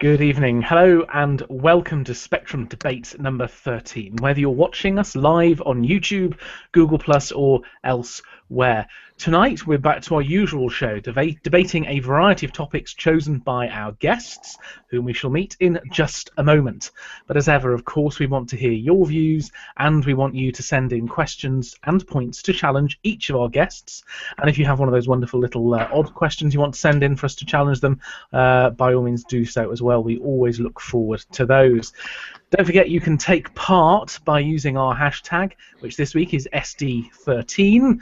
Good evening. Hello and welcome to Spectrum Debate number 13. Whether you're watching us live on YouTube, Google Plus, or elsewhere. Tonight we're back to our usual show, debating a variety of topics chosen by our guests, whom we shall meet in just a moment. But as ever, of course, we want to hear your views, and we want you to send in questions and points to challenge each of our guests. And if you have one of those wonderful little odd questions you want to send in for us to challenge them, by all means do so as well. We always look forward to those. Don't forget you can take part by using our hashtag, which this week is SD13.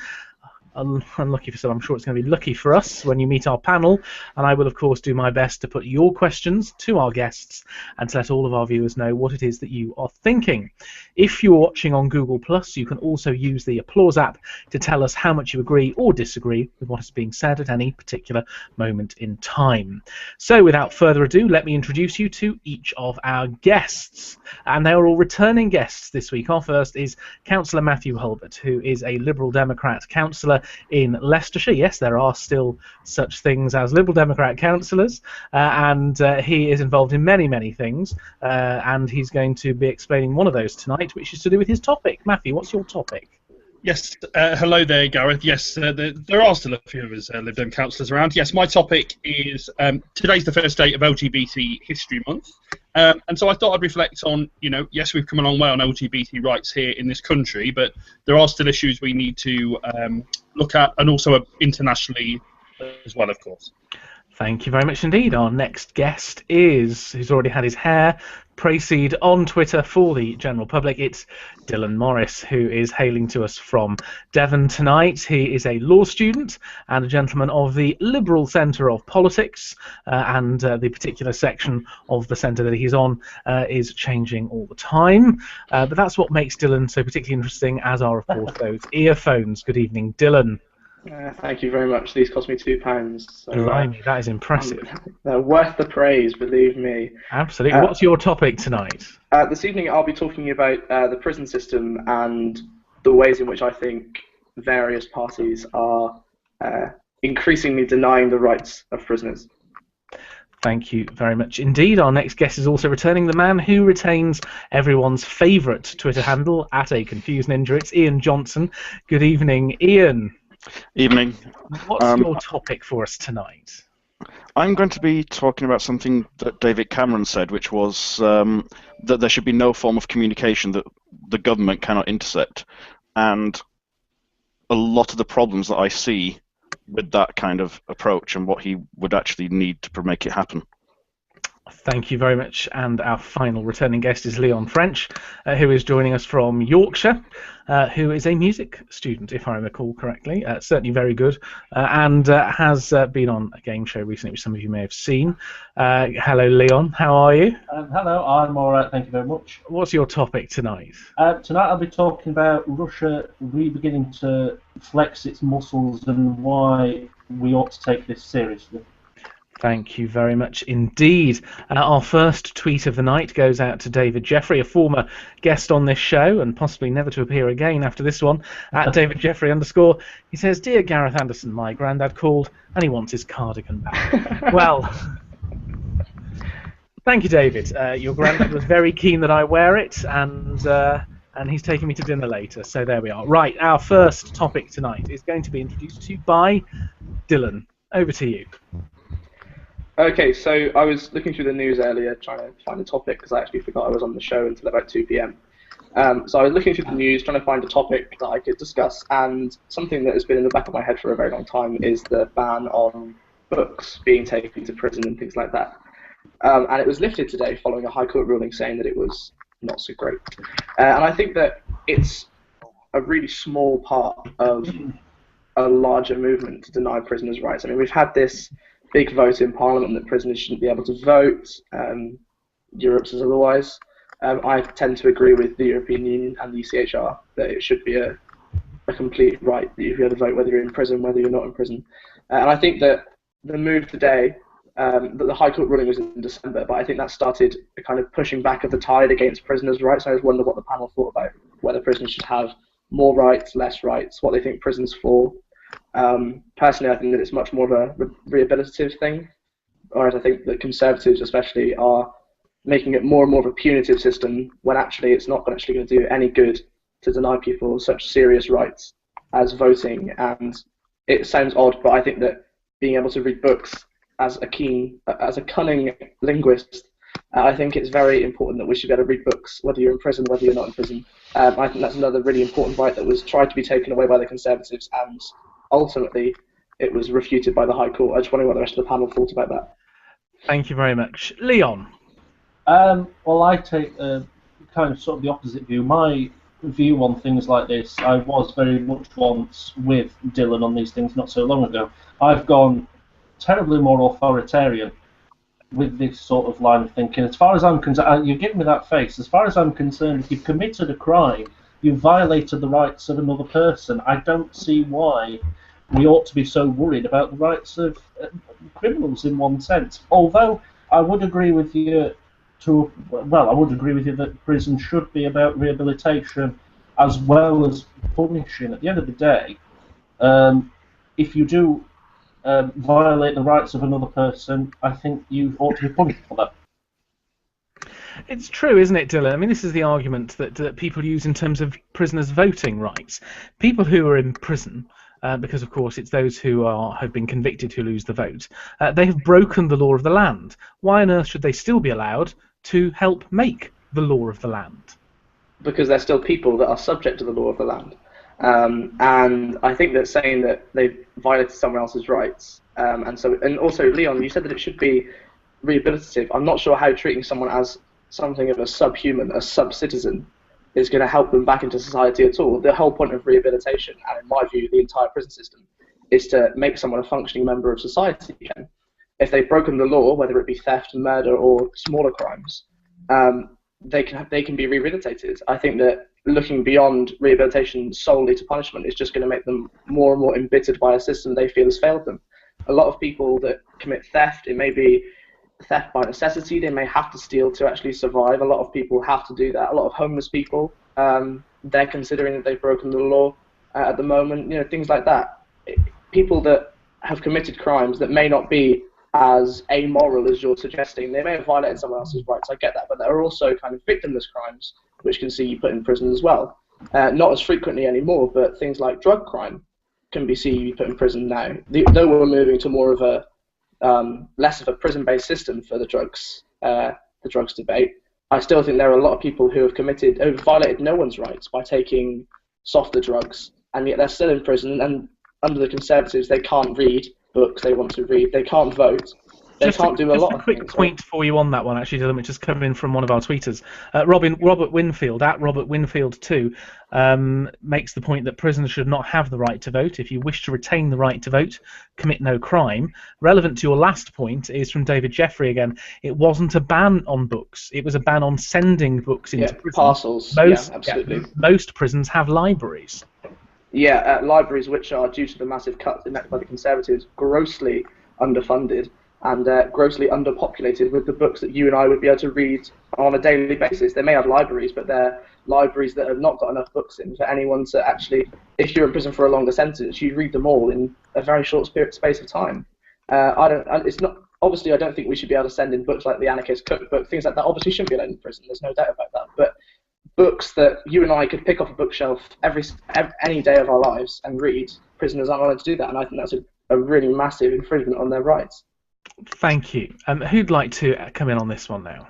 Unlucky for some, I'm sure it's going to be lucky for us when you meet our panel, and I will of course do my best to put your questions to our guests and to let all of our viewers know what it is that you are thinking. If you're watching on Google Plus, you can also use the Applause app to tell us how much you agree or disagree with what is being said at any particular moment in time. So without further ado, let me introduce you to each of our guests, and they are all returning guests this week. Our first is Councillor Matthew Hulbert, who is a Liberal Democrat councillor in Leicestershire. Yes, there are still such things as Liberal Democrat councillors, and he is involved in many things, and he's going to be explaining one of those tonight, which is to do with his topic. Matthew, what's your topic? Yes, hello there, Gareth. Yes, there are still a few of us Lib Dem councillors around. Yes, my topic is today's the first day of LGBT History Month, and so I thought I'd reflect on, yes, we've come a long way on LGBT rights here in this country, but there are still issues we need to look at, and also internationally as well, of course. Thank you very much indeed. Our next guest is, who's already had his hair pre-seed on Twitter for the general public, it's Dylan Morris, who is hailing to us from Devon tonight. He is a law student and a gentleman of the Liberal Centre of Politics, and the particular section of the centre that he's on is changing all the time. But that's what makes Dylan so particularly interesting, as are, of course, those earphones. Good evening, Dylan. Thank you very much. These cost me £2. So, Blimey, that is impressive. They're worth the praise, believe me. Absolutely. What's your topic tonight? This evening I'll be talking about the prison system and the ways in which I think various parties are increasingly denying the rights of prisoners. Thank you very much indeed. Our next guest is also returning, the man who retains everyone's favourite Twitter handle, @AConfusedNinja. It's Ian Johnson. Good evening, Ian. Evening. What's your topic for us tonight? I'm going to be talking about something that David Cameron said, which was that there should be no form of communication that the government cannot intercept. And a lot of the problems that I see with that kind of approach and what he would actually need to make it happen. Thank you very much. And our final returning guest is Leon French, who is joining us from Yorkshire, who is a music student, if I recall correctly, certainly very good, and has been on a game show recently, which some of you may have seen. Hello, Leon. How are you? Hello, I'm all right, thank you very much. What's your topic tonight? Tonight I'll be talking about Russia beginning to flex its muscles and why we ought to take this seriously. Thank you very much indeed. Our first tweet of the night goes out to David Jeffrey, a former guest on this show and possibly never to appear again after this one, @David Jeffrey _. He says, "Dear Gareth Anderson, my granddad called and he wants his cardigan back." Well, thank you, David. Your granddad was very keen that I wear it, and he's taking me to dinner later, so there we are. Right, our first topic tonight is going to be introduced to you by Dylan. Over to you. Okay, so I was looking through the news earlier trying to find a topic because I actually forgot I was on the show until about 2 p.m. So I was looking through the news trying to find a topic that I could discuss, and something that has been in the back of my head for a very long time is the ban on books being taken to prison and things like that. And it was lifted today following a High Court ruling saying that it was not so great. And I think that it's a really small part of a larger movement to deny prisoners' rights. I mean, we've had this big vote in Parliament that prisoners shouldn't be able to vote. Europe says otherwise. I tend to agree with the European Union and the ECHR that it should be a complete right that you be able to vote whether you're in prison, whether you're not in prison. And I think that the move today, that the High Court ruling was in December, but I think that started a kind of pushing back of the tide against prisoners' rights. I just wonder what the panel thought about whether prisoners should have more rights, less rights, what they think prison's for. Personally, I think that it's much more of a rehabilitative thing whereas I think the Conservatives especially are making it more and more of a punitive system when actually it's not actually going to do any good to deny people such serious rights as voting. And it sounds odd, but I think that being able to read books as a cunning linguist, I think it's very important that we should be able to read books, whether you're in prison, whether you're not in prison. I think that's another really important right that was tried to be taken away by the Conservatives, and ultimately it was refuted by the High Court. I just wonder what the rest of the panel thought about that. Thank you very much. Leon? Well, I take kind of sort of the opposite view. My view on things like this, I was very much once with Dylan on these things not so long ago. I've gone terribly more authoritarian with this sort of line of thinking. As far as I'm concerned, you're giving me that face. As far as I'm concerned, if you've committed a crime, you've violated the rights of another person. I don't see why we ought to be so worried about the rights of criminals in one sense. Although I would agree with you that prison should be about rehabilitation as well as punishing. At the end of the day, if you do violate the rights of another person, I think you ought to be punished for that. It's true, isn't it, Dylan? I mean, this is the argument that people use in terms of prisoners' voting rights. People who are in prison, because of course it's those who have been convicted who lose the vote, they have broken the law of the land. Why on earth should they still be allowed to help make the law of the land? Because they're still people that are subject to the law of the land. And I think that saying that they've violated someone else's rights, and also, Leon, you said that it should be rehabilitative. I'm not sure how treating someone as something of a subhuman, a sub-citizen, is going to help them back into society at all. The whole point of rehabilitation, and in my view, the entire prison system, is to make someone a functioning member of society again. If they've broken the law, whether it be theft, murder, or smaller crimes, they can be rehabilitated. I think that looking beyond rehabilitation solely to punishment is just going to make them more and more embittered by a system they feel has failed them. A lot of people that commit theft, it may be theft by necessity, they may have to steal to actually survive. A lot of people have to do that. A lot of homeless people, they're considering that they've broken the law at the moment, things like that. People that have committed crimes that may not be as amoral as you're suggesting, they may have violated someone else's rights, I get that, but there are also kind of victimless crimes which can see you put in prison as well. Not as frequently anymore, but things like drug crime can be seen you put in prison now. Though we're moving to more of a less of a prison-based system for the drugs debate, I still think there are a lot of people who have violated no one's rights by taking softer drugs, and yet they're still in prison. And under the Conservatives, they can't read books they want to read, they can't vote, they can't do a lot of things. Just a quick point for you on that one, actually, Dylan, which has come in from one of our tweeters. Robert Winfield, at Robert Winfield 2, makes the point that prisoners should not have the right to vote. If you wish to retain the right to vote, commit no crime. Relevant to your last point is from David Jeffrey again. It wasn't a ban on books, it was a ban on sending books into prison. Parcels, absolutely. Most prisons have libraries. Yeah, libraries which are, due to the massive cuts enacted by the Conservatives, grossly underfunded and grossly underpopulated with the books that you and I would be able to read on a daily basis. They may have libraries, but they're libraries that have not got enough books in for anyone to actually, if you're in prison for a longer sentence, you read them all in a very short space of time. I don't think we should be able to send in books like the Anarchist Cookbook, things like that. Obviously shouldn't be allowed in prison, there's no doubt about that. But books that you and I could pick off a bookshelf any day of our lives and read, prisoners aren't allowed to do that, and I think that's a really massive infringement on their rights. Thank you. Who'd like to come in on this one now?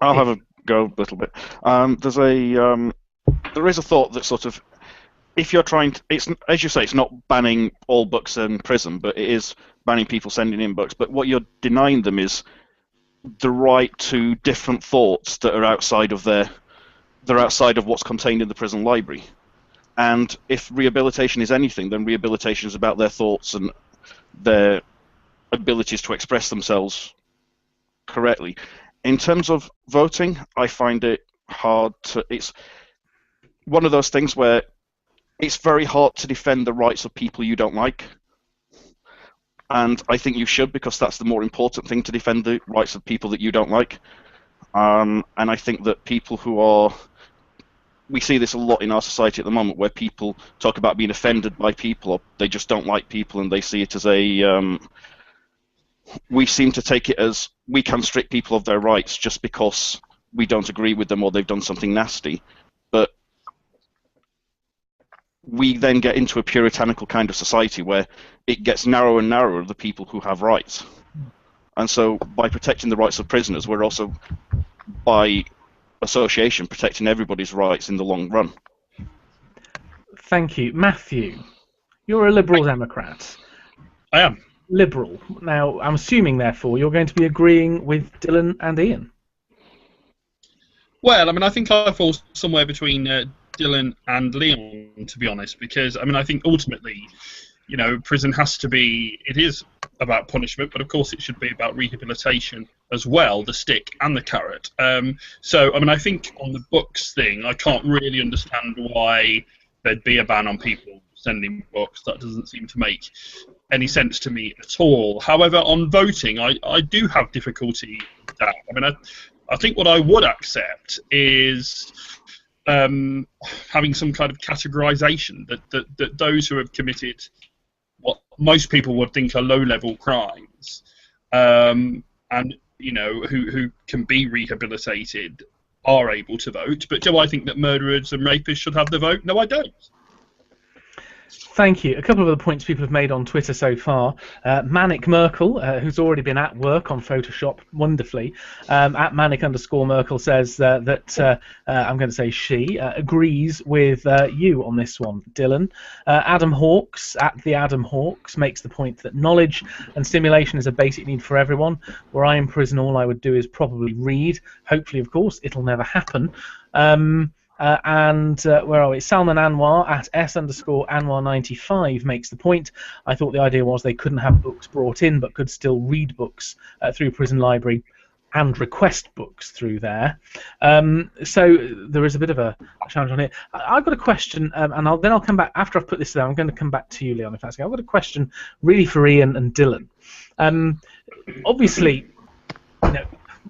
I'll have a go a little bit. There is a thought that sort of, if you're trying to, it's, as you say, it's not banning all books in prison, but it is banning people sending in books. But what you're denying them is the right to different thoughts that are outside of what's contained in the prison library. And if rehabilitation is anything, then rehabilitation is about their thoughts and their abilities to express themselves correctly. In terms of voting, I find it hard to. It's one of those things where it's very hard to defend the rights of people you don't like. And I think you should, because that's the more important thing, to defend the rights of people that you don't like. And I think that people who are... We see this a lot in our society at the moment, where people talk about being offended by people, or they just don't like people, and they see it as a we seem to take it as we can strip people of their rights just because we don't agree with them or they've done something nasty. But we then get into a puritanical kind of society where it gets narrower and narrower the people who have rights. And so by protecting the rights of prisoners, we're also, by association, protecting everybody's rights in the long run. Thank you. Matthew, you're a Liberal Democrat. I am. Liberal. Now, I'm assuming, therefore, you're going to be agreeing with Dylan and Ian. Well, I mean, I think I fall somewhere between Dylan and Leon, to be honest, because, I mean, I think ultimately, you know, prison has to be, it is about punishment, but of course it should be about rehabilitation as well, the stick and the carrot. So, I mean, I think on the books thing, I can't really understand why there'd be a ban on people sending books. That doesn't seem to make any sense to me at all. However, on voting, I do have difficulty with that. I mean, I think what I would accept is having some kind of categorisation that those who have committed what most people would think are low-level crimes, and you know who can be rehabilitated, are able to vote. But do I think that murderers and rapists should have the vote? No, I don't. Thank you. A couple of the points people have made on Twitter so far. Manic Merkel, who's already been at work on Photoshop wonderfully, at Manic_Merkel says that I'm going to say she agrees with you on this one, Dylan. Adam Hawks, at the Adam Hawks, makes the point that knowledge and stimulation is a basic need for everyone. Were I in prison, all I would do is probably read. Hopefully, of course, it'll never happen. Where are we? Salman Anwar at S_Anwar95 makes the point. I thought the idea was they couldn't have books brought in, but could still read books through prison library and request books through there. So there is a bit of a challenge on here. I've got a question, and then I'll come back after I've put this down. I'm going to come back to you, Leon, if that's okay. I've got a question really for Ian and Dylan. Obviously, you know,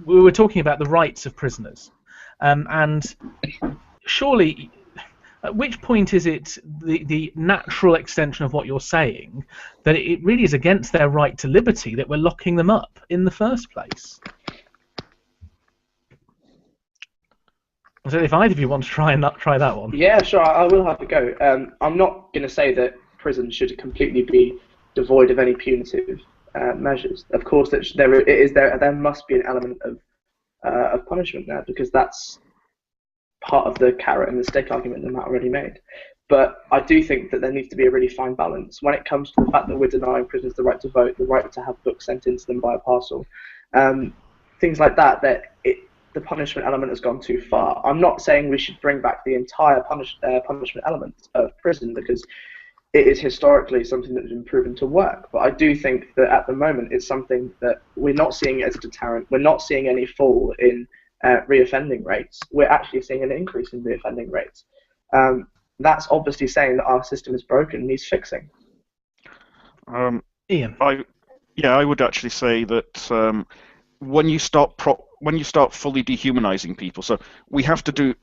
we were talking about the rights of prisoners, and surely, at which point is it the natural extension of what you're saying that it really is against their right to liberty that we're locking them up in the first place? So if either of you want to try that one. Yeah, sure, I will have to go. I'm not going to say that prison should completely be devoid of any punitive measures. Of course, there must be an element of punishment there, because that's part of the carrot and the stick argument that Matt already made. But I do think that there needs to be a really fine balance when it comes to the fact that we're denying prisoners the right to vote, the right to have books sent into them by a parcel, things like that, the punishment element has gone too far. I'm not saying we should bring back the entire punishment element of prison, because it is historically something that's been proven to work. But I do think that at the moment it's something that we're not seeing it as a deterrent. We're not seeing any fall in reoffending rates. We're actually seeing an increase in reoffending rates. That's obviously saying that our system is broken and needs fixing. Ian? I would actually say that when you start fully dehumanizing people, so we have to do,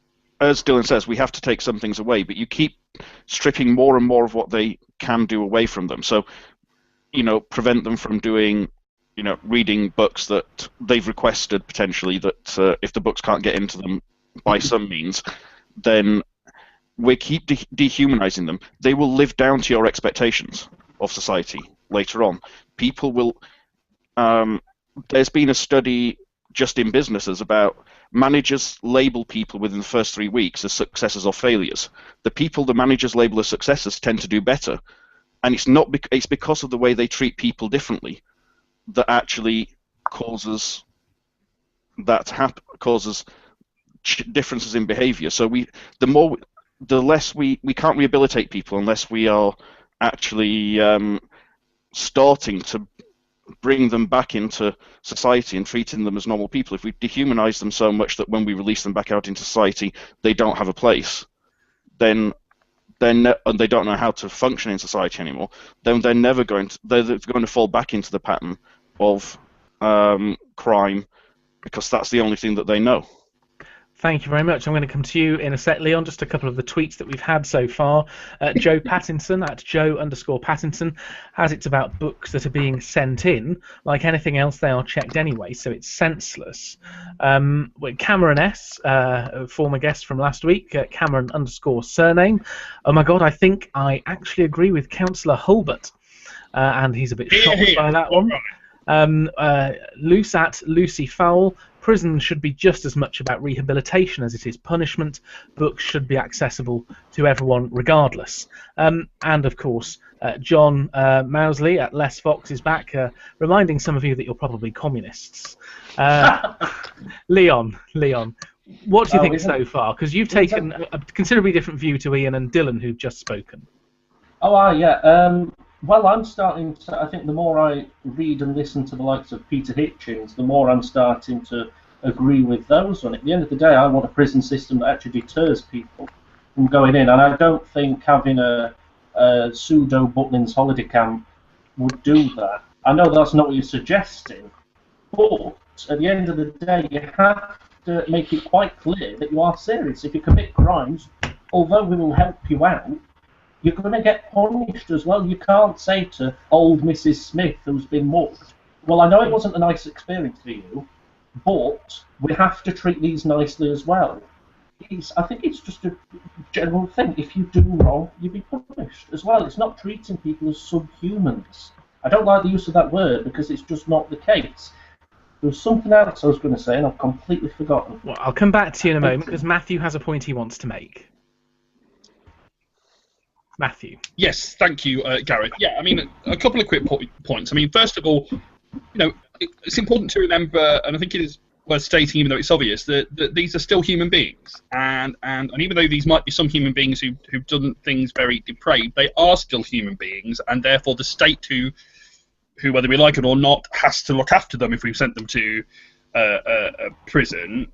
as Dylan says, we have to take some things away, but you keep stripping more and more of what they can do away from them. So, you know, prevent them from doing, you know, reading books that they've requested potentially, that if the books can't get into them by some means, then we keep dehumanizing them. They will live down to your expectations of society later on. People will... there's been a study just in businesses about managers label people within the first 3 weeks as successes or failures. The people the managers label as successes tend to do better. And it's because of the way they treat people differently that actually causes differences in behavior. So the less we can't rehabilitate people unless we are actually starting to bring them back into society and treating them as normal people. If we dehumanize them so much that when we release them back out into society, they don't have a place, and they don't know how to function in society anymore, then they're going to fall back into the pattern of crime, because that's the only thing that they know. Thank you very much. I'm going to come to you in a sec, Leon. Just a couple of the tweets that we've had so far. Joe Pattinson at Joe_Pattinson has it's about books that are being sent in. Like anything else, they are checked anyway, so it's senseless. Cameron S, former guest from last week, Cameron_surname. Oh my God, I think I actually agree with Councillor Hulbert, and he's a bit shocked by that one. Loose at Lucy Fowle. Prison should be just as much about rehabilitation as it is punishment. Books should be accessible to everyone regardless. And of course, John Mousley at Les Fox is back, reminding some of you that you're probably communists. Leon, what do you think so far? Because you've taken a considerably different view to Ian and Dylan, who've just spoken. Oh, yeah. Well, I'm starting to, I think the more I read and listen to the likes of Peter Hitchens, the more I'm starting to agree with those on it. At the end of the day, I want a prison system that actually deters people from going in, and I don't think having a pseudo Butlins holiday camp would do that. I know that's not what you're suggesting, but at the end of the day, you have to make it quite clear that you are serious. If you commit crimes, although we will help you out, you're going to get punished as well. You can't say to old Mrs. Smith, who's been mugged, well, I know it wasn't a nice experience for you, but we have to treat these nicely as well. I think it's just a general thing. If you do wrong, you'll be punished as well. It's not treating people as subhumans. I don't like the use of that word because it's just not the case. There was something else I was going to say and I've completely forgotten. Well, I'll come back to you in a moment because Matthew has a point he wants to make. Matthew. Yes, thank you, Gareth. Yeah, I mean, a couple of quick points. I mean, first of all, it's important to remember, and I think it is worth stating, even though it's obvious, that these are still human beings, and even though these might be some human beings who've done things very depraved, they are still human beings, and therefore the state, who whether we like it or not, has to look after them if we've sent them to a prison,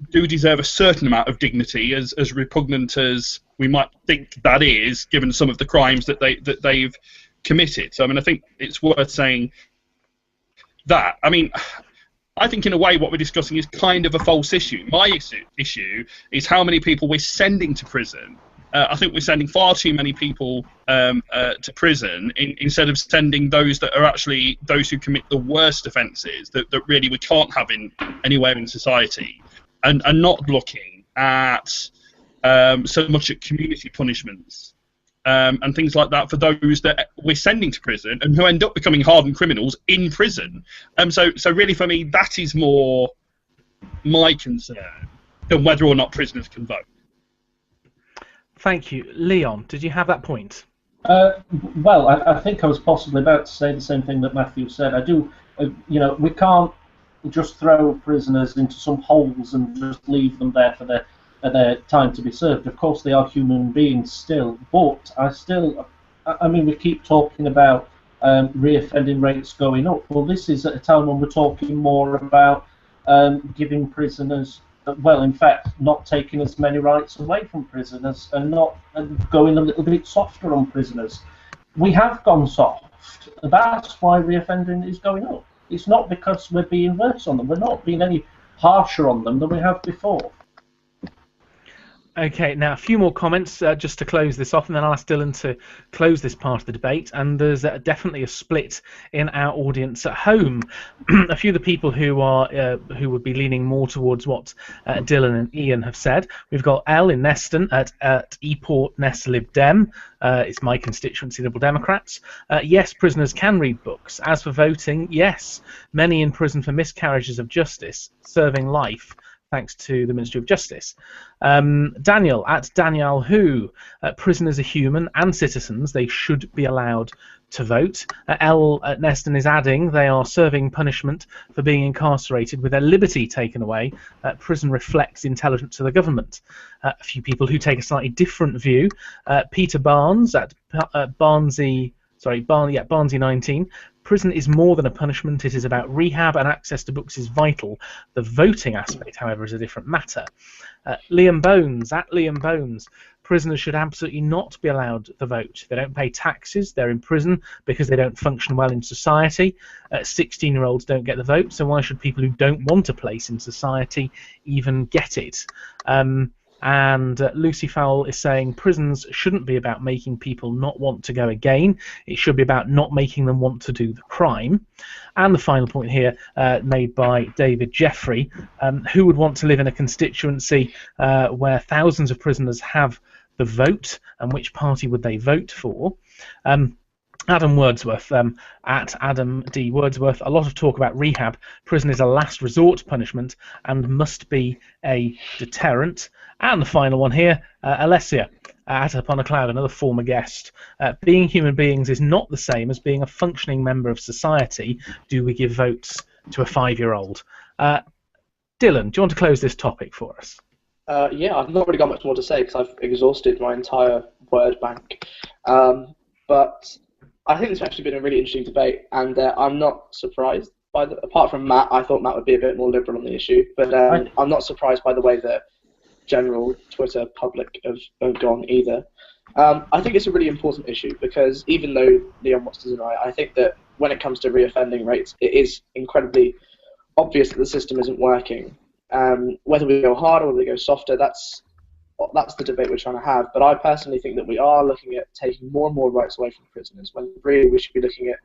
do deserve a certain amount of dignity, as repugnant as we might think that is, given some of the crimes that they've committed. So I mean, I think it's worth saying that. I mean, I think in a way what we're discussing is kind of a false issue. My issue is how many people we're sending to prison. I think we're sending far too many people to prison instead of sending those that are actually those who commit the worst offences that really we can't have anywhere in society, and not looking at so much at community punishments and things like that for those that we're sending to prison and who end up becoming hardened criminals in prison. So really for me, that is more my concern than whether or not prisoners can vote. Thank you. Leon, did you have that point? Well, I think I was possibly about to say the same thing that Matthew said. I do, we can't just throw prisoners into some holes and just leave them there for their time to be served. Of course, they are human beings still, but I mean, we keep talking about reoffending rates going up. Well, this is at a time when we're talking more about giving prisoners, well, in fact, not taking as many rights away from prisoners and going a little bit softer on prisoners. We have gone soft. That's why reoffending is going up. It's not because we're being worse on them. We're not being any harsher on them than we have before. Okay, now a few more comments just to close this off, and then I'll ask Dylan to close this part of the debate. And there's definitely a split in our audience at home. A few of the people who would be leaning more towards what Dylan and Ian have said. We've got Elle in Neston at Eport Nest Lib Dem. It's my constituency, Liberal Democrats. Yes, prisoners can read books. As for voting, yes, many in prison for miscarriages of justice, serving life, thanks to the Ministry of Justice. Daniel at Daniel Who, prisoners are human and citizens. They should be allowed to vote. L at Neston is adding they are serving punishment for being incarcerated with their liberty taken away. Prison reflects intelligence of the government. A few people who take a slightly different view. Peter Barnes at Barnesy 19. Prison is more than a punishment. It is about rehab, and access to books is vital. The voting aspect, however, is a different matter. Liam Bones, at Liam Bones, prisoners should absolutely not be allowed the vote. They don't pay taxes, they're in prison because they don't function well in society. 16-year-olds don't get the vote, so why should people who don't want a place in society even get it? And Lucy Fowle is saying prisons shouldn't be about making people not want to go again. It should be about not making them want to do the crime. And the final point here made by David Jeffrey, who would want to live in a constituency where thousands of prisoners have the vote, and which party would they vote for? Adam Wordsworth, at Adam D. Wordsworth, a lot of talk about rehab. Prison is a last resort punishment and must be a deterrent. And the final one here, Alessia, at Upon a Cloud, another former guest. Being human beings is not the same as being a functioning member of society. Do we give votes to a 5-year-old? Dylan, do you want to close this topic for us? Yeah, I've not really got much more to say because I've exhausted my entire word bank. But I think this has actually been a really interesting debate, and I'm not surprised by apart from Matt. I thought Matt would be a bit more liberal on the issue, but I'm not surprised by the way that general Twitter public have gone either. I think it's a really important issue because even though Leon wants to deny, I think that when it comes to reoffending rates, it is incredibly obvious that the system isn't working. Whether we go harder or whether we go softer, that's the debate we're trying to have. But I personally think that we are looking at taking more and more rights away from prisoners when really we should be looking at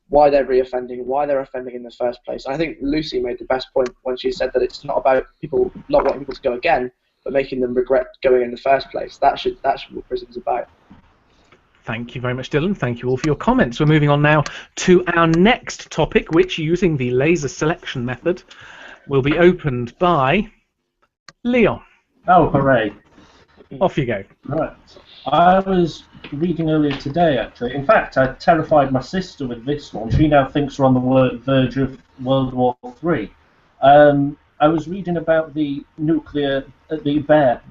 why they're reoffending, why they're offending in the first place. And I think Lucy made the best point when she said that it's not about people not wanting people to go again, but making them regret going in the first place. That should be what prison's about. Thank you very much, Dylan. Thank you all for your comments. We're moving on now to our next topic, which, using the laser selection method, will be opened by Leon. Oh, hooray. Off you go. Right. I was reading earlier today, actually. In fact, I terrified my sister with this one. She now thinks we're on the verge of World War III. I was reading about the Bear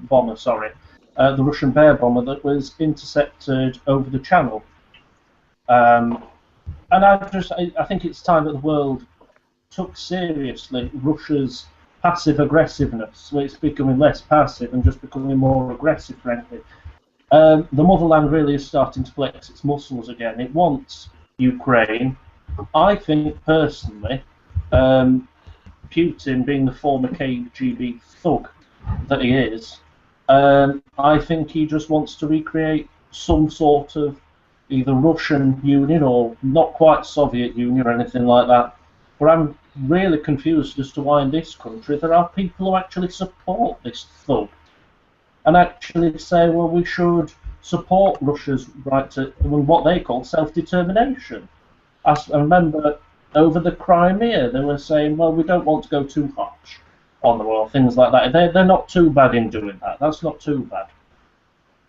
bomber, the Russian Bear bomber that was intercepted over the Channel. And I think it's time that the world took seriously Russia's passive aggressiveness, so it's becoming less passive and just becoming more aggressive, frankly. The motherland really is starting to flex its muscles again. It wants Ukraine. I think, personally, Putin, being the former KGB thug that he is, I think he just wants to recreate some sort of either Russian Union or not quite Soviet Union or anything like that. But I'm really confused as to why in this country there are people who actually support this thug and actually say, well, we should support Russia's right to what they call self-determination. I remember over the Crimea they were saying, well, we don't want to go too harsh on the world, things like that. They're not too bad in doing that. That's not too bad.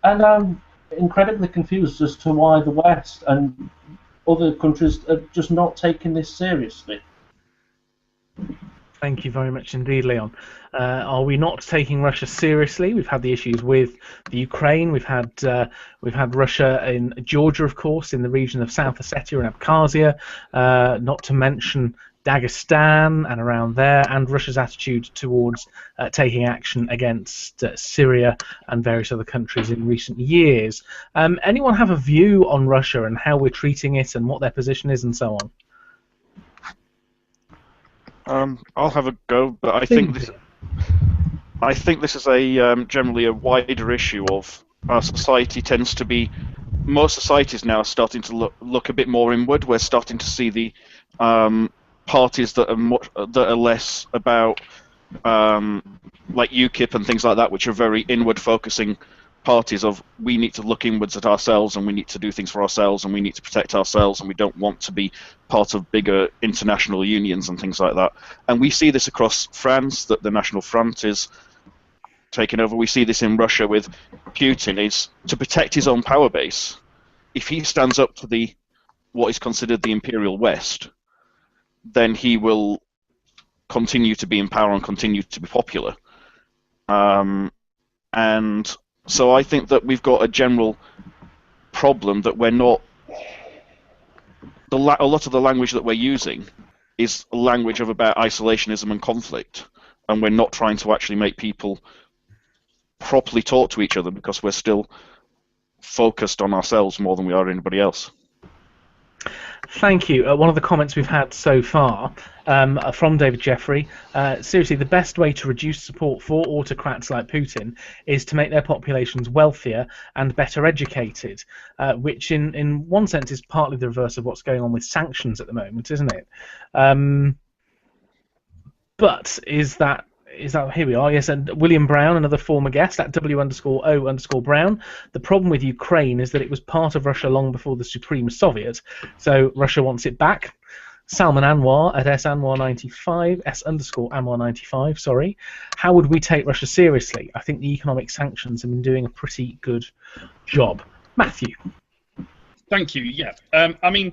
And I'm incredibly confused as to why the West and other countries are just not taking this seriously. Thank you very much indeed, Leon. Are we not taking Russia seriously? We've had the issues with the Ukraine. We've had Russia in Georgia, of course, in the region of South Ossetia and Abkhazia, not to mention Dagestan and around there, and Russia's attitude towards taking action against Syria and various other countries in recent years. Anyone have a view on Russia and how we're treating it and what their position is and so on? I'll have a go, but I think this is a generally a wider issue of our society tends to be. Most societies now are starting to look a bit more inward. We're starting to see the parties that are less about like UKIP and things like that, which are very inward-focusing parties of we need to look inwards at ourselves and we need to do things for ourselves and we need to protect ourselves and we don't want to be part of bigger international unions and things like that. And we see this across France, that the National Front is taken over. We see this in Russia with Putin, is to protect his own power base. If he stands up to what is considered the Imperial West, then he will continue to be in power and continue to be popular. And so I think that we've got a general problem that we're not. A lot of the language that we're using is a language about isolationism and conflict, and we're not trying to actually make people properly talk to each other because we're still focused on ourselves more than we are anybody else. Thank you. One of the comments we've had so far from David Jeffrey, seriously, the best way to reduce support for autocrats like Putin is to make their populations wealthier and better educated, which in one sense is partly the reverse of what's going on with sanctions at the moment, isn't it? But is that here we are, yes, and William Brown, another former guest, at W_O_Brown. The problem with Ukraine is that it was part of Russia long before the Supreme Soviet, so Russia wants it back. Salman Anwar at S_Anwar95, S_Anwar95, sorry. How would we take Russia seriously? I think the economic sanctions have been doing a pretty good job. Matthew. Thank you, yeah. I mean,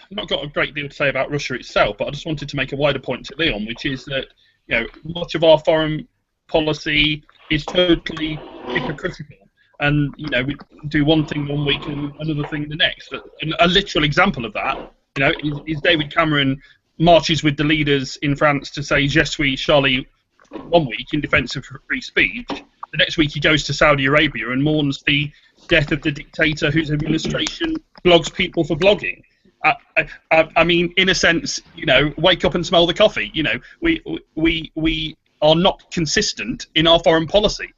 I've not got a great deal to say about Russia itself, but I just wanted to make a wider point to Leon, which is that much of our foreign policy is totally hypocritical. And, we do one thing one week and another thing the next. And a literal example of that, is David Cameron marches with the leaders in France to say Je suis Charlie one week in defence of free speech. The next week he goes to Saudi Arabia and mourns the death of the dictator whose administration blogs people for blogging. I mean, in a sense, wake up and smell the coffee. We are not consistent in our foreign policy.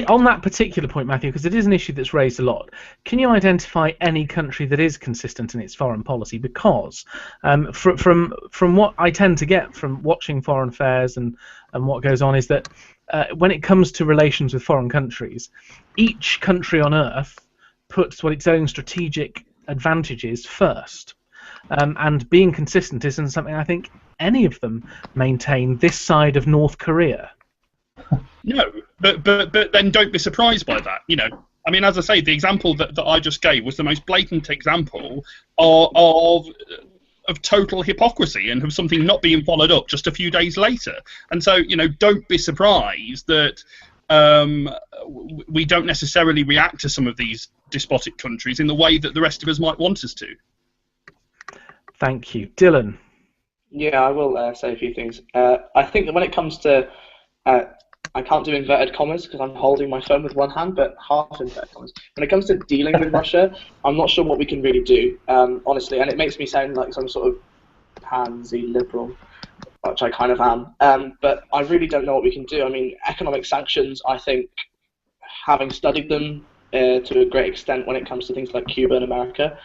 On that particular point, Matthew, because it is an issue that's raised a lot, can you identify any country that is consistent in its foreign policy? Because from what I tend to get from watching foreign affairs and what goes on is that when it comes to relations with foreign countries, each country on earth puts what its own strategic advantages first, and being consistent isn't something I think any of them maintain this side of North Korea. No, but then don't be surprised by that. I mean, as I say, the example that I just gave was the most blatant example of total hypocrisy and of something not being followed up just a few days later. And so, don't be surprised that we don't necessarily react to some of these despotic countries in the way that the rest of us might want us to. Thank you. Dylan? Yeah, I will say a few things. I think that when it comes to... I can't do inverted commas because I'm holding my phone with one hand, but half inverted commas. When it comes to dealing with Russia, I'm not sure what we can really do, honestly, and it makes me sound like some sort of pansy liberal, which I kind of am, but I really don't know what we can do. I mean, economic sanctions, I think, having studied them to a great extent when it comes to things like Cuba and America,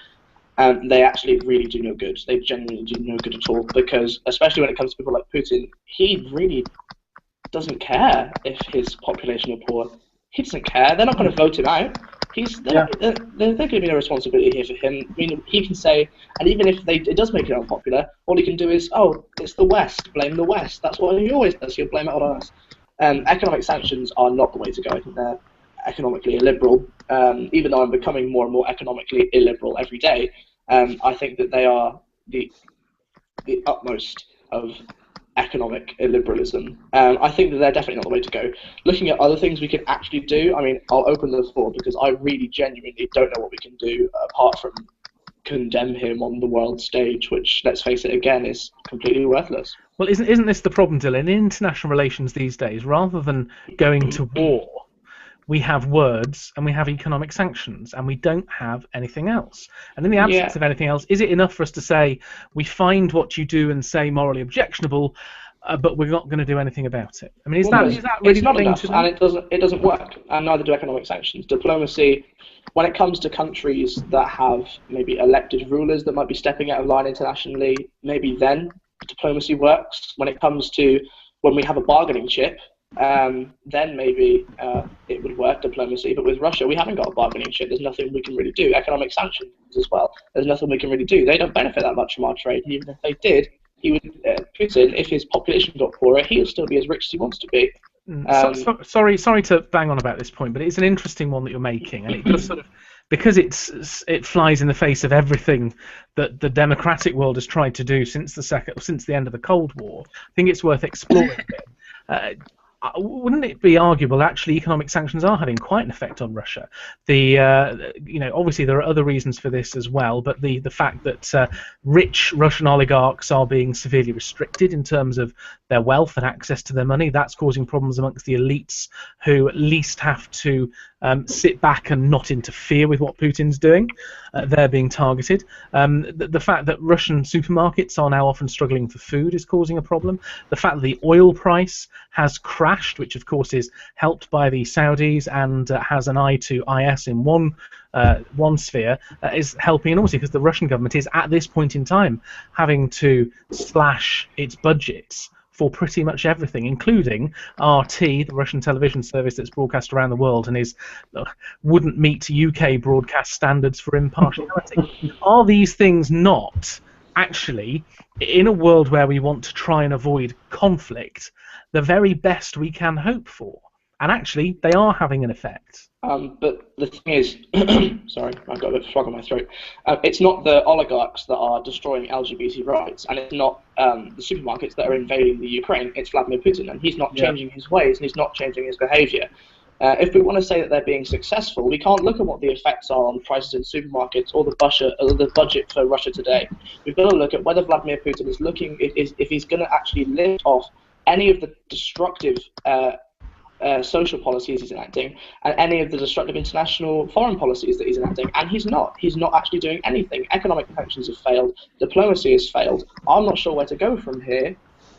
they actually really do no good. They genuinely do no good at all, because especially when it comes to people like Putin, he really doesn't care if his population are poor. He doesn't care. They're not going to vote him out. They're going to be no responsibility here for him. I mean, he can say, and even if it does make it unpopular, all he can do is, oh, it's the West, blame the West. That's what he always does. He'll blame it on us. Economic sanctions are not the way to go. I think they're economically illiberal. Even though I'm becoming more and more economically illiberal every day, I think that they are the utmost of economic illiberalism. I think that they're definitely not the way to go. Looking at other things we can actually do, I mean, I'll open the floor because I really genuinely don't know what we can do apart from condemn him on the world stage, which, let's face it, again, is completely worthless. Well, isn't this the problem, Dylan? In international relations these days, rather than going to war, we have words and we have economic sanctions, and we don't have anything else. And in the absence of anything else, is it enough for us to say, we find what you do and say morally objectionable, but we're not going to do anything about it? I mean, is that really it's not enough, and it doesn't work, and neither do economic sanctions. Diplomacy, when it comes to countries that have maybe elected rulers that might be stepping out of line internationally, maybe then diplomacy works. When it comes to when we have a bargaining chip, then maybe it would work, diplomacy. But with Russia, we haven't got a bargaining chip. There's nothing we can really do. Economic sanctions as well. There's nothing we can really do. They don't benefit that much from our trade. And even if they did, he would Putin, if his population got poorer, he would still be as rich as he wants to be. Sorry to bang on about this point, but it's an interesting one that you're making, and it does sort of, because it flies in the face of everything that the democratic world has tried to do since the end of the Cold War. I think it's worth exploring it. Wouldn't it be arguable actually economic sanctions are having quite an effect on Russia? Obviously there are other reasons for this as well, but the fact that rich Russian oligarchs are being severely restricted in terms of their wealth and access to their money. That's causing problems amongst the elites who at least have to sit back and not interfere with what Putin's doing. They're being targeted. The fact that Russian supermarkets are now often struggling for food is causing a problem. The fact that the oil price has crashed, which of course is helped by the Saudis and has an eye to IS in one sphere, is helping enormously, because the Russian government is at this point in time having to slash its budgets for pretty much everything, including RT, the Russian television service that's broadcast around the world and wouldn't meet UK broadcast standards for impartiality. Are these things not actually, in a world where we want to try and avoid conflict, the very best we can hope for? And actually, they are having an effect. But the thing is, sorry, I've got a bit of frog in my throat. It's not the oligarchs that are destroying LGBT rights, and it's not the supermarkets that are invading the Ukraine. It's Vladimir Putin, and he's not changing his ways, and he's not changing his behaviour. If we want to say that they're being successful, we can't look at what the effects are on prices in supermarkets or the budget for Russia today. We've got to look at whether Vladimir Putin is looking, if he's going to actually lift off any of the destructive social policies he's enacting, and any of the destructive international foreign policies that he's enacting, and he's not. He's not actually doing anything. Economic sanctions have failed. Diplomacy has failed. I'm not sure where to go from here.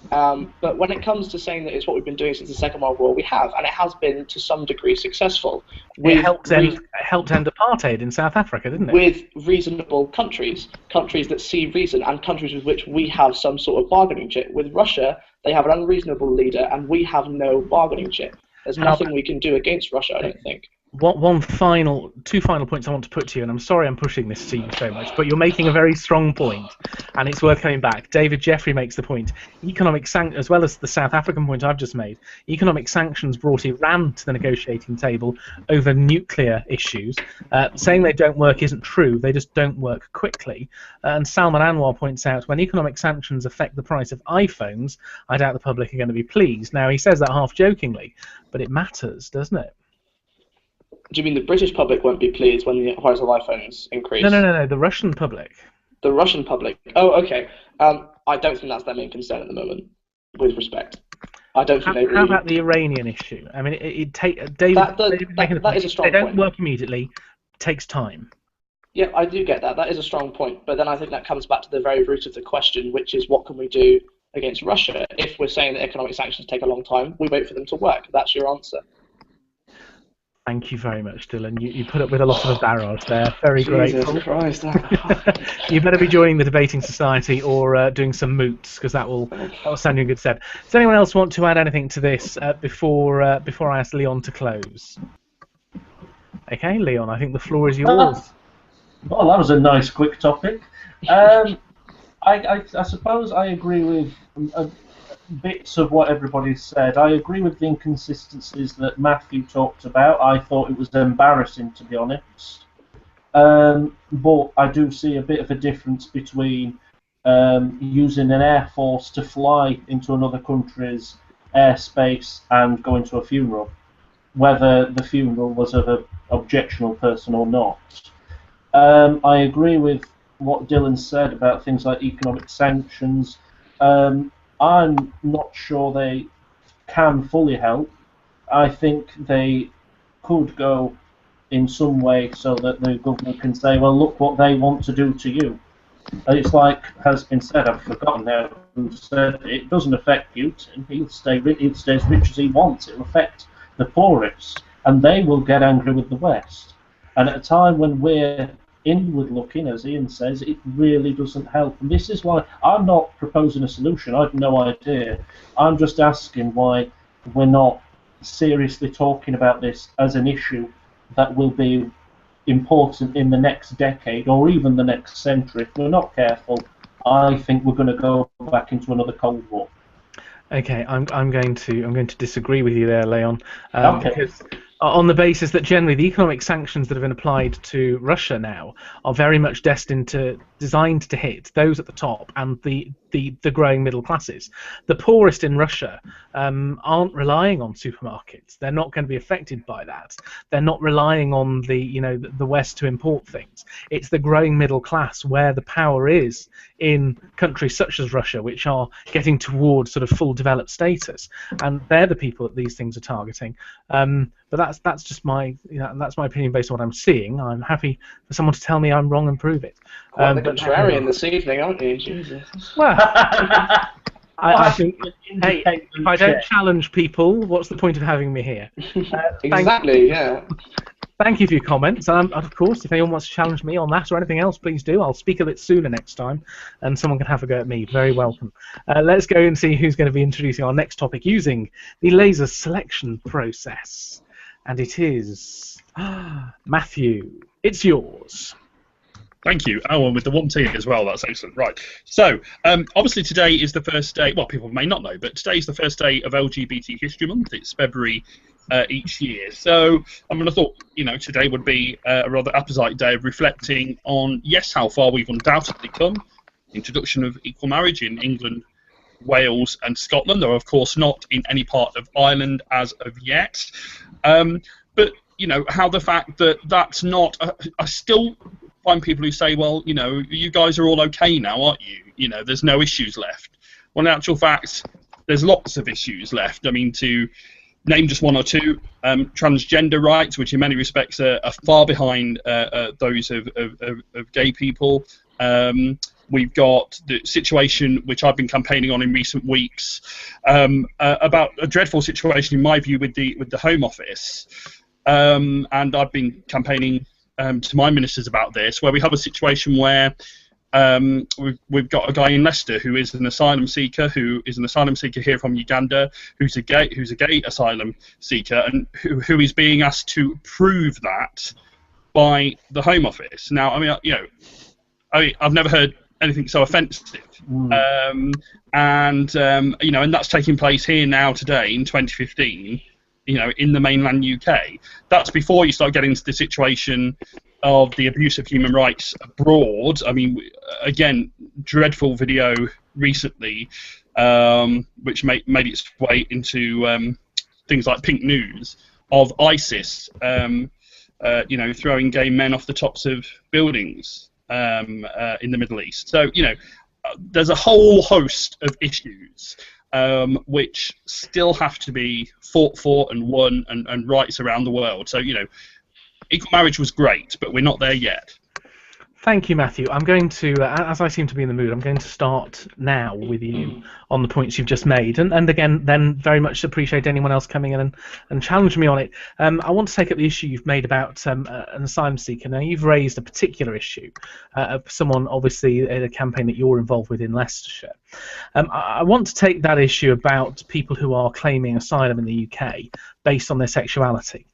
But when it comes to saying that it's what we've been doing since the Second World War, we have, and it has been to some degree successful. It helped end apartheid in South Africa, didn't it? With reasonable countries that see reason, and countries with which we have some sort of bargaining chip. With Russia, they have an unreasonable leader, and we have no bargaining chip. There's nothing we can do against Russia, I don't think. Two final points I want to put to you, and I'm sorry I'm pushing this to you so much, but you're making a very strong point, and it's worth coming back. David Jeffrey makes the point, as well as the South African point I've just made, economic sanctions brought Iran to the negotiating table over nuclear issues. Saying they don't work isn't true, they just don't work quickly. And Salman Anwar points out, when economic sanctions affect the price of iPhones, I doubt the public are going to be pleased. Now, he says that half-jokingly, but it matters, doesn't it? Do you mean the British public won't be pleased when the price of iPhones increase? No, the Russian public. The Russian public? Oh, okay. I don't think that's their main concern at the moment, with respect. I don't think they really... How about the Iranian issue? I mean, that is a strong point. They don't work immediately. It takes time. Yeah, I do get that. That is a strong point. But then I think that comes back to the very root of the question, which is what can we do against Russia? If we're saying that economic sanctions take a long time, we wait for them to work. That's your answer. Thank you very much, Dylan. You put up with a lot of a barrage there. Very grateful. Jesus Christ. You better be joining the debating society or doing some moots, because that will stand you in good stead. Does anyone else want to add anything to this before I ask Leon to close? Okay, Leon, I think the floor is yours. Well, that was a nice, quick topic. I suppose I agree with bits of what everybody said. I agree with the inconsistencies that Matthew talked about. I thought it was embarrassing, to be honest. But I do see a bit of a difference between using an air force to fly into another country's airspace and going to a funeral, whether the funeral was of an objectionable person or not. I agree with what Dylan said about things like economic sanctions. I'm not sure they can fully help. I think they could go in some way so that the government can say, well, look what they want to do to you. It's like has been said, I've forgotten now who said it doesn't affect Putin. He'll stay as rich as he wants. It'll affect the poorest, and they will get angry with the West. And at a time when we're inward looking, as Ian says, it really doesn't help. And this is why I'm not proposing a solution. I have no idea. I'm just asking why we're not seriously talking about this as an issue that will be important in the next decade or even the next century. If we're not careful, I think we're going to go back into another Cold War. Okay, I'm going to disagree with you there, Leon, Okay. because on the basis that generally the economic sanctions that have been applied to Russia now are very much designed to hit those at the top and the the growing middle classes. The poorest in Russia aren't relying on supermarkets. They're not going to be affected by that. They're not relying on the West to import things. It's the growing middle class where the power is in countries such as Russia, which are getting towards sort of full developed status, and they're the people that these things are targeting. But that's just that's my opinion based on what I'm seeing. I'm happy for someone to tell me I'm wrong and prove it. Well, the contrarian this evening, aren't you? Jesus. Well, I think, hey, if I don't challenge people, what's the point of having me here? Exactly, yeah. Thank you for your comments. Of course, if anyone wants to challenge me on that or anything else, please do. I'll speak a bit sooner next time, and someone can have a go at me. Very welcome. Let's go and see who's going to be introducing our next topic using the laser selection process. And it is Matthew. It's yours. Thank you. Oh, and with the 1T as well, that's excellent. Right. So, obviously today is the first day, well, people may not know, but today is the first day of LGBT History Month. It's February each year. So, I thought, today would be a rather apposite day of reflecting on, yes, how far we've undoubtedly come. Introduction of equal marriage in England, Wales and Scotland, though, of course, not in any part of Ireland as of yet. But, how the fact that that's not... I still... find people who say, well, you guys are all okay now, aren't you? There's no issues left. Well, in actual fact, there's lots of issues left. To name just one or two, transgender rights, which in many respects are far behind those of gay people. We've got the situation which I've been campaigning on in recent weeks about a dreadful situation, in my view, with the Home Office. And I've been campaigning to my ministers about this, where we have a situation where we've got a guy in Leicester who is an asylum seeker, here from Uganda, who's a gay asylum seeker, and who is being asked to prove that by the Home Office. Now, I've never heard anything so offensive, and that's taking place here now today in 2015. In the mainland UK. That's before you start getting into the situation of the abuse of human rights abroad. Again, dreadful video recently, which made its way into things like Pink News, of ISIS, throwing gay men off the tops of buildings in the Middle East. So, there's a whole host of issues which still have to be fought for and won, and rights around the world. So, equal marriage was great, but we're not there yet. Thank you, Matthew. I'm going to, as I seem to be in the mood, I'm going to start now with you on the points you've just made, and again, then very much appreciate anyone else coming in and challenge me on it. I want to take up the issue you've made about an asylum seeker. Now, you've raised a particular issue of someone, obviously, in a campaign that you're involved with in Leicestershire. I want to take that issue about people who are claiming asylum in the UK based on their sexuality.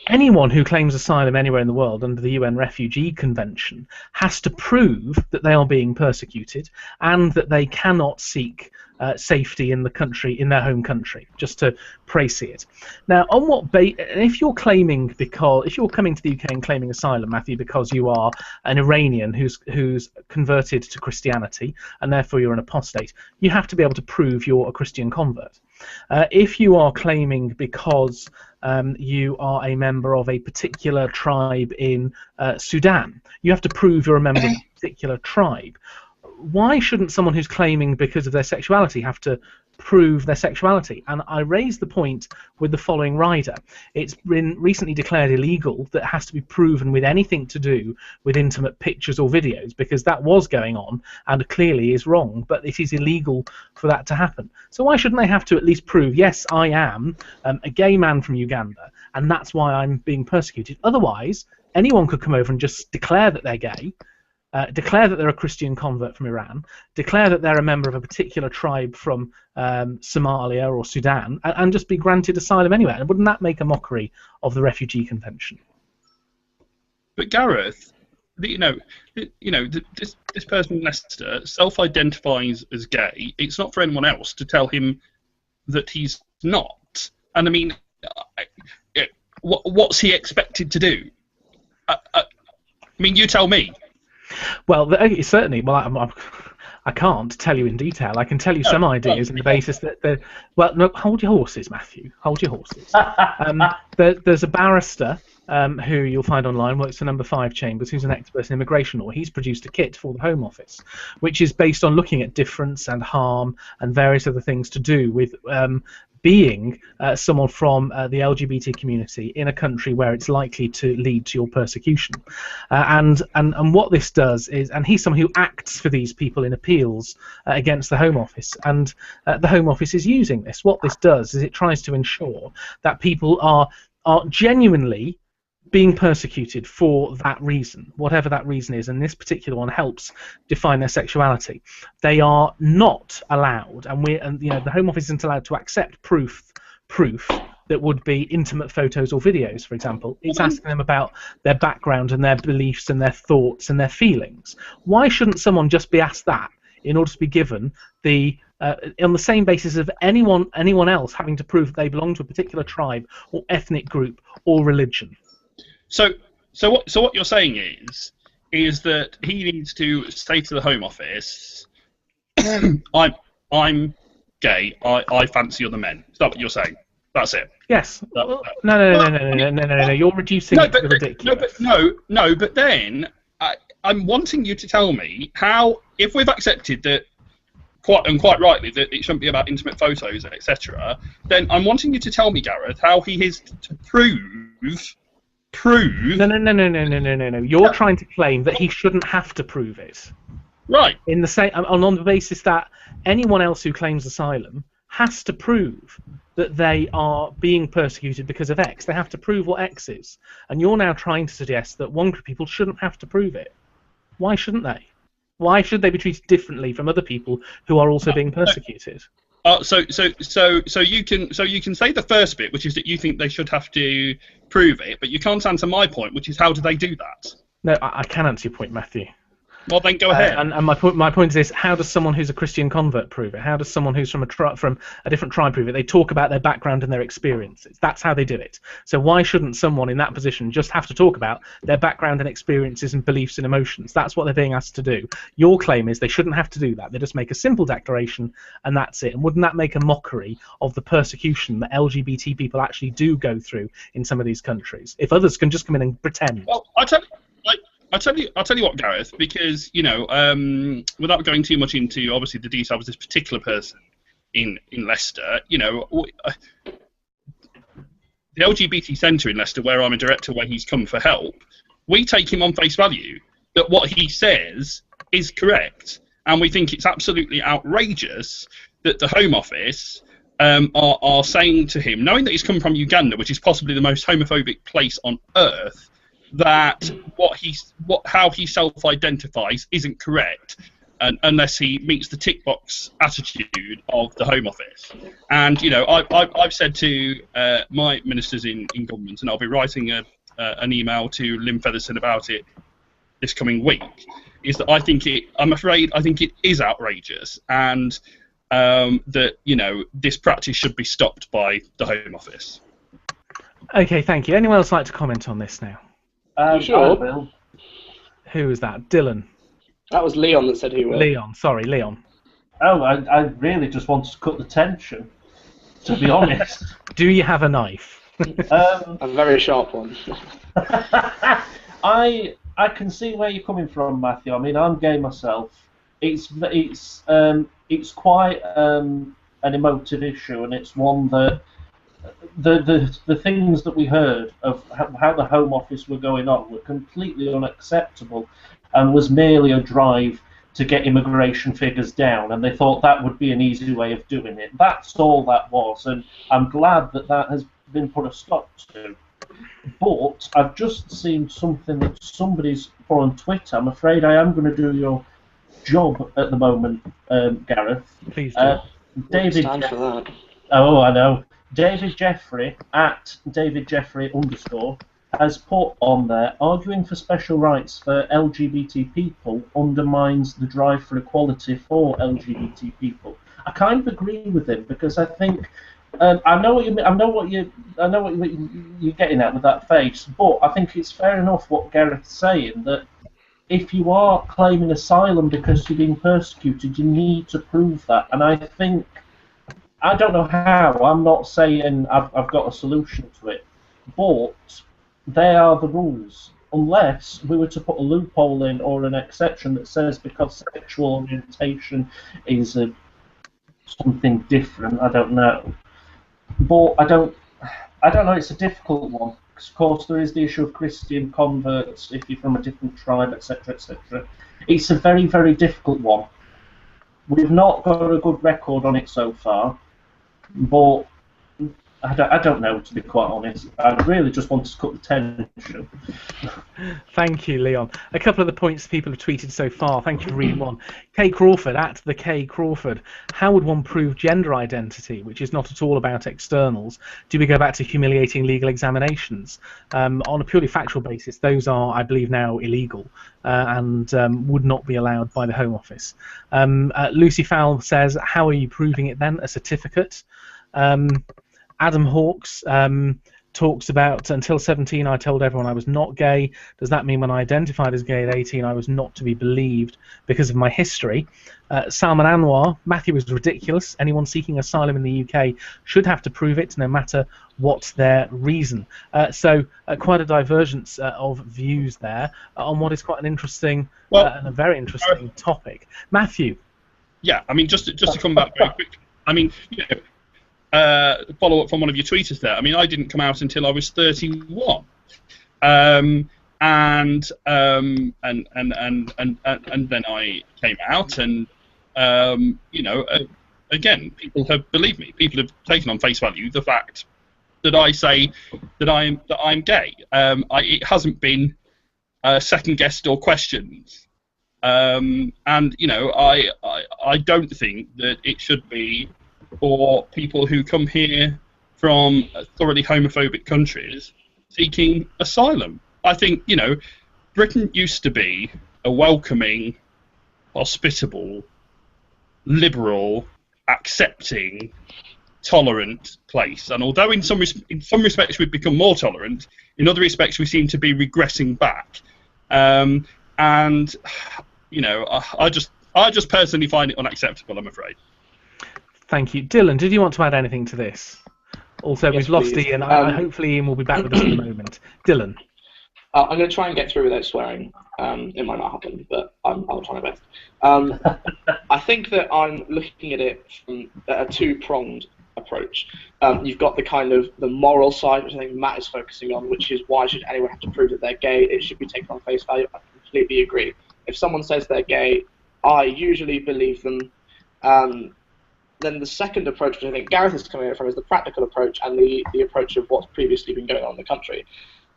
Anyone who claims asylum anywhere in the world under the UN Refugee Convention has to prove that they are being persecuted and that they cannot seek safety in the country, in their home country, just to précis it. Now, on what if you're coming to the UK and claiming asylum, Matthew, because you are an Iranian who's converted to Christianity and therefore you're an apostate, you have to be able to prove you're a Christian convert. If you are claiming because you are a member of a particular tribe in Sudan, you have to prove you're a member of a particular tribe. Why shouldn't someone who's claiming because of their sexuality have to prove their sexuality? And I raised the point with the following rider. It's been recently declared illegal that it has to be proven with anything to do with intimate pictures or videos, because that was going on and clearly is wrong, but it is illegal for that to happen. So why shouldn't they have to at least prove, yes, I am a gay man from Uganda, and that's why I'm being persecuted? Otherwise, anyone could come over and just declare that they're gay, declare that they're a Christian convert from Iran, declare that they're a member of a particular tribe from Somalia or Sudan, and just be granted asylum anywhere. And wouldn't that make a mockery of the Refugee Convention? But Gareth, this person in Leicester self-identifies as gay. It's not for anyone else to tell him that he's not. And what's he expected to do? You tell me. Well, certainly. Well, I can't tell you in detail. I can tell you some ideas on the basis that well, no, hold your horses, Matthew. Hold your horses. There's a barrister who you'll find online, works for Number 5 Chambers, who's an expert in immigration law. He's produced a kit for the Home Office, which is based on looking at difference and harm and various other things to do with being someone from the LGBT community in a country where it's likely to lead to your persecution. And what this does is, and he's someone who acts for these people in appeals against the Home Office, and the Home Office is using this. What this does is it tries to ensure that people are genuinely being persecuted for that reason, whatever that reason is, and this particular one helps define their sexuality. They are not allowed, and the Home Office isn't allowed to accept proof that would be intimate photos or videos, for example. It's asking them about their background and their beliefs and their thoughts and their feelings. Why shouldn't someone just be asked that in order to be given the on the same basis of anyone else having to prove that they belong to a particular tribe or ethnic group or religion? So what you're saying is that he needs to say to the Home Office, I'm gay. I fancy other men. Is that what you're saying? That's it. Yes. No. You're reducing it to the ridiculous. No, but then I'm wanting you to tell me how, if we've accepted that, quite rightly, that it shouldn't be about intimate photos, etc., then I'm wanting you to tell me, Gareth, how he is to prove. No. You're trying to claim that he shouldn't have to prove it. Right. In the same, on the basis that anyone else who claims asylum has to prove that they are being persecuted because of X. They have to prove what X is. And you're now trying to suggest that one group of people shouldn't have to prove it. Why shouldn't they? Why should they be treated differently from other people who are also being persecuted? So you can say the first bit, which is that you think they should have to prove it, but you can't answer my point, which is how do they do that? No, I can answer your point, Matthew. Well, then go ahead. And my point is, how does someone who's a Christian convert prove it? How does someone who's from a different tribe prove it? They talk about their background and their experiences. That's how they do it. So why shouldn't someone in that position just have to talk about their background and experiences and beliefs and emotions? That's what they're being asked to do. Your claim is they shouldn't have to do that. They just make a simple declaration and that's it. And wouldn't that make a mockery of the persecution that LGBT people actually do go through in some of these countries? If others can just come in and pretend. Well, I'll tell you what, Gareth, because, without going too much into, obviously, the details of this particular person in Leicester, the LGBT Centre in Leicester, where I'm a director, where he's come for help, we take him on face value that what he says is correct, and we think it's absolutely outrageous that the Home Office are saying to him, knowing that he's come from Uganda, which is possibly the most homophobic place on earth, that how he self-identifies isn't correct, unless he meets the tick box attitude of the Home Office. And I've said to my ministers in government, and I'll be writing an email to Lynn Featherstone about it this coming week, is that I think it is outrageous, and that this practice should be stopped by the Home Office. Okay, thank you. Anyone else like to comment on this now? Sure. Bill. Who was that? Dylan? That was Leon that said who will. Leon, sorry, Leon. Oh, I really just wanted to cut the tension, to be honest. Do you have a knife? A very sharp one. I can see where you're coming from, Matthew. I mean, I'm gay myself. It's quite an emotive issue, and it's one that the things that we heard of how the Home Office were going on were completely unacceptable, and was merely a drive to get immigration figures down, and they thought that would be an easy way of doing it. That's all that was, and I'm glad that has been put a stop to. But I've just seen something that somebody's put on Twitter. I'm afraid I am going to do your job at the moment, Gareth. Please do. David. Stand for that. Oh, I know. David Jeffrey at @DavidJeffrey_ has put on there, arguing for special rights for LGBT people undermines the drive for equality for LGBT people. I kind of agree with him, because I think I know what you're getting at with that face, but I think it's fair enough what Gareth's saying, that if you are claiming asylum because you're being persecuted, you need to prove that. And I think, I don't know how, I'm not saying I've got a solution to it, but they are the rules. Unless we were to put a loophole in or an exception that says because sexual orientation is something different, I don't know. But I don't know, it's a difficult one. Because, of course, there is the issue of Christian converts if you're from a different tribe, etc., etc. It's a very, very difficult one. We've not got a good record on it so far, but I don't know, to be quite honest. I really just wanted to cut the tension. Thank you, Leon. A couple of the points people have tweeted so far. Thank you for reading one. Kay Crawford, at the Kay Crawford. How would one prove gender identity, which is not at all about externals? Do we go back to humiliating legal examinations? On a purely factual basis, those are, I believe, now illegal and would not be allowed by the Home Office. Lucy Fowle says, how are you proving it then? A certificate? Adam Hawkes talks about, until 17 I told everyone I was not gay. Does that mean when I identified as gay at 18 I was not to be believed because of my history? Salman Anwar, Matthew is ridiculous. Anyone seeking asylum in the UK should have to prove it no matter what their reason. So quite a divergence of views there on what is quite an interesting and a very interesting topic. Matthew. Yeah, I mean, just to come back very quickly. I mean, you know, follow up from one of your tweeters there. I mean, I didn't come out until I was 31, and then I came out, and you know, again, people have believed me. People have taken on face value the fact that I say that I'm gay. It hasn't been second guessed or questioned. And you know, I don't think that it should be for people who come here from thoroughly homophobic countries seeking asylum. I think, you know, Britain used to be a welcoming, hospitable, liberal, accepting, tolerant place. And although in some respects we've become more tolerant, in other respects we seem to be regressing back. And you know, I just personally find it unacceptable, I'm afraid. Thank you. Dylan, did you want to add anything to this? Also, Yes, we've lost please. Ian. Hopefully Ian will be back with us in a moment. Dylan. I'm going to try and get through without swearing. It might not happen, but I'll try my best. I think that I'm looking at it from a two-pronged approach. You've got the kind of the moral side, which I think Matt is focusing on, which is why should anyone have to prove that they're gay? It should be taken on face value. I completely agree. If someone says they're gay, I usually believe them. Then the second approach, which I think Gareth is coming from, is the practical approach and the approach of what's previously been going on in the country.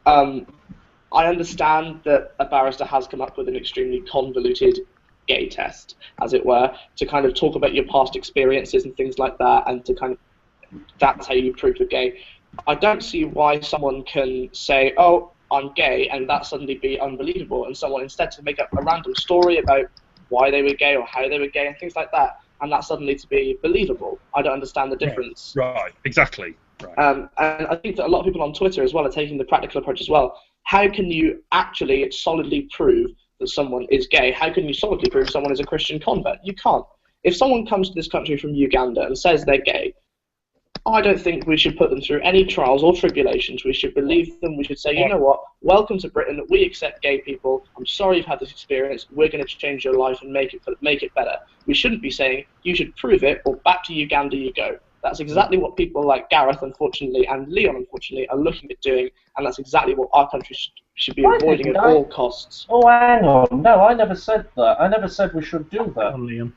I understand that a barrister has come up with an extremely convoluted gay test, as it were, to kind of talk about your past experiences and things like that, and to kind of, that's how you prove you're gay. I don't see why someone can say, oh, I'm gay, and that suddenly be unbelievable, and someone instead to make up a random story about why they were gay or how they were gay and things like that, and that suddenly to be believable. I don't understand the difference. Right, exactly. Right. And I think that a lot of people on Twitter as well are taking the practical approach as well. How can you actually solidly prove that someone is gay? How can you solidly prove someone is a Christian convert? You can't. If someone comes to this country from Uganda and says they're gay, I don't think we should put them through any trials or tribulations. We should believe them. We should say, you know what, welcome to Britain. We accept gay people. I'm sorry you've had this experience. We're going to change your life and make it better. We shouldn't be saying, you should prove it, or back to Uganda you go. That's exactly what people like Gareth, unfortunately, and Leon, unfortunately, are looking at doing, and that's exactly what our country should be avoiding at all costs. Oh, hang on. No, I never said that. I never said we should do that. Leon.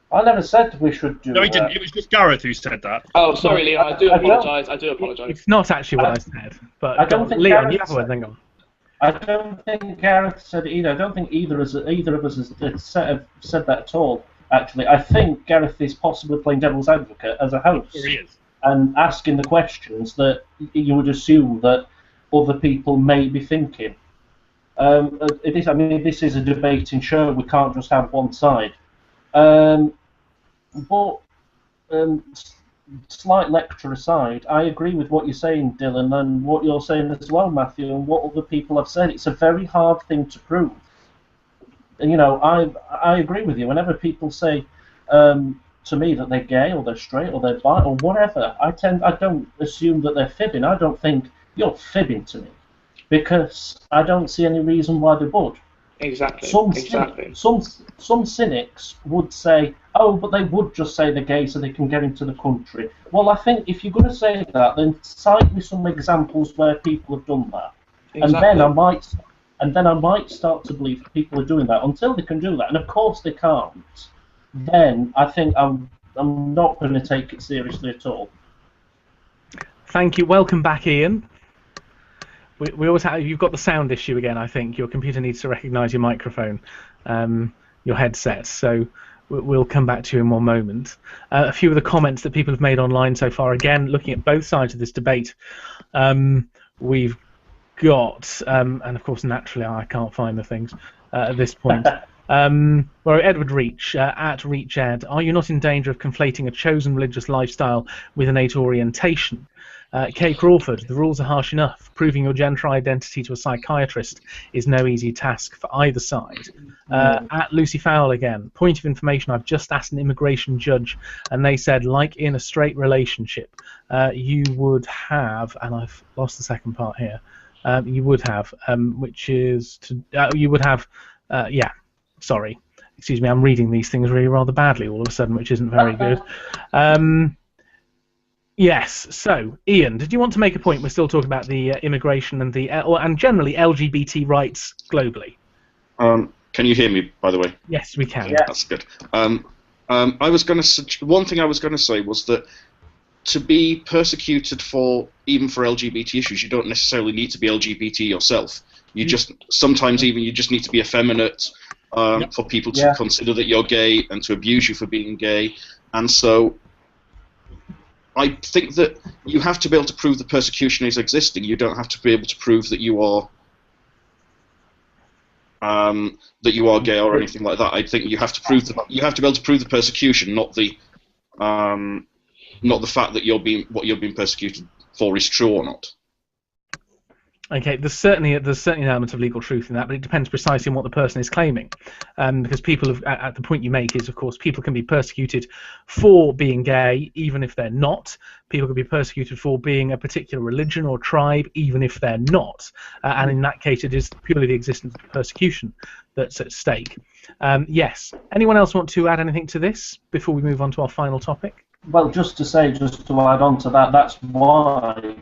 I never said we should do that. No, he didn't. It was just Gareth who said that. Oh, sorry, Leon. I do apologise. I do apologise. It's not actually what I said. But I don't think Leon, Gareth you have a word, then go on. I don't think Gareth said it either. I don't think either of us has said that at all, actually. I think Gareth is possibly playing devil's advocate as a host. Sure he is. And asking the questions that you would assume that other people may be thinking. This is a debating show. We can't just have one side. Slight lecture aside, I agree with what you're saying, Dylan, and what you're saying as well, Matthew, and what other people have said. It's a very hard thing to prove. you know, I agree with you. Whenever people say to me that they're gay or they're straight or they're bi or whatever, I don't assume that they're fibbing. I don't think you're fibbing to me, because I don't see any reason why they would. Exactly. Some cynics would say, oh, but they would just say they're gay so they can get into the country. Well, I think if you're going to say that, then cite me some examples where people have done that, and then I might start to believe that people are doing that. Until they can do that, and of course they can't, then I think I'm not going to take it seriously at all. Thank you. Welcome back, Ian. We always have. You've got the sound issue again. I think your computer needs to recognise your microphone, your headset. So we'll come back to you in one moment. A few of the comments that people have made online so far. Again, looking at both sides of this debate, we've got, and of course, naturally, I can't find the things at this point. Well, Edward Reach, at ReachEd, are you not in danger of conflating a chosen religious lifestyle with innate orientation? Kay Crawford, the rules are harsh enough. Proving your gender identity to a psychiatrist is no easy task for either side. At Lucy Fowle again, point of information, I've just asked an immigration judge, and they said, like in a straight relationship, you would have, and I've lost the second part here, you would have, which is, you would have, yeah, sorry, excuse me, I'm reading these things really rather badly all of a sudden, which isn't very good. Yes, so, Ian, did you want to make a point? We're still talking about the immigration and and generally LGBT rights globally. Can you hear me, by the way? Yes, we can. Yeah. That's good. I was going to. One thing I was going to say was that to be persecuted even for LGBT issues, you don't necessarily need to be LGBT yourself. You just sometimes even you just need to be effeminate for people to consider that you're gay and to abuse you for being gay, and so. I think that you have to be able to prove that persecution is existing. You don't have to be able to prove that you are gay or anything like that. I think you have to prove you have to be able to prove the persecution, not the fact that what you're being persecuted for is true or not. Okay, there's certainly an element of legal truth in that, but it depends precisely on what the person is claiming. Because people at the point you make is, of course, people can be persecuted for being gay, even if they're not. People can be persecuted for being a particular religion or tribe, even if they're not. And in that case, it is purely the existence of persecution that's at stake. Yes. Anyone else want to add anything to this before we move on to our final topic? Well, just to add on to that, that's why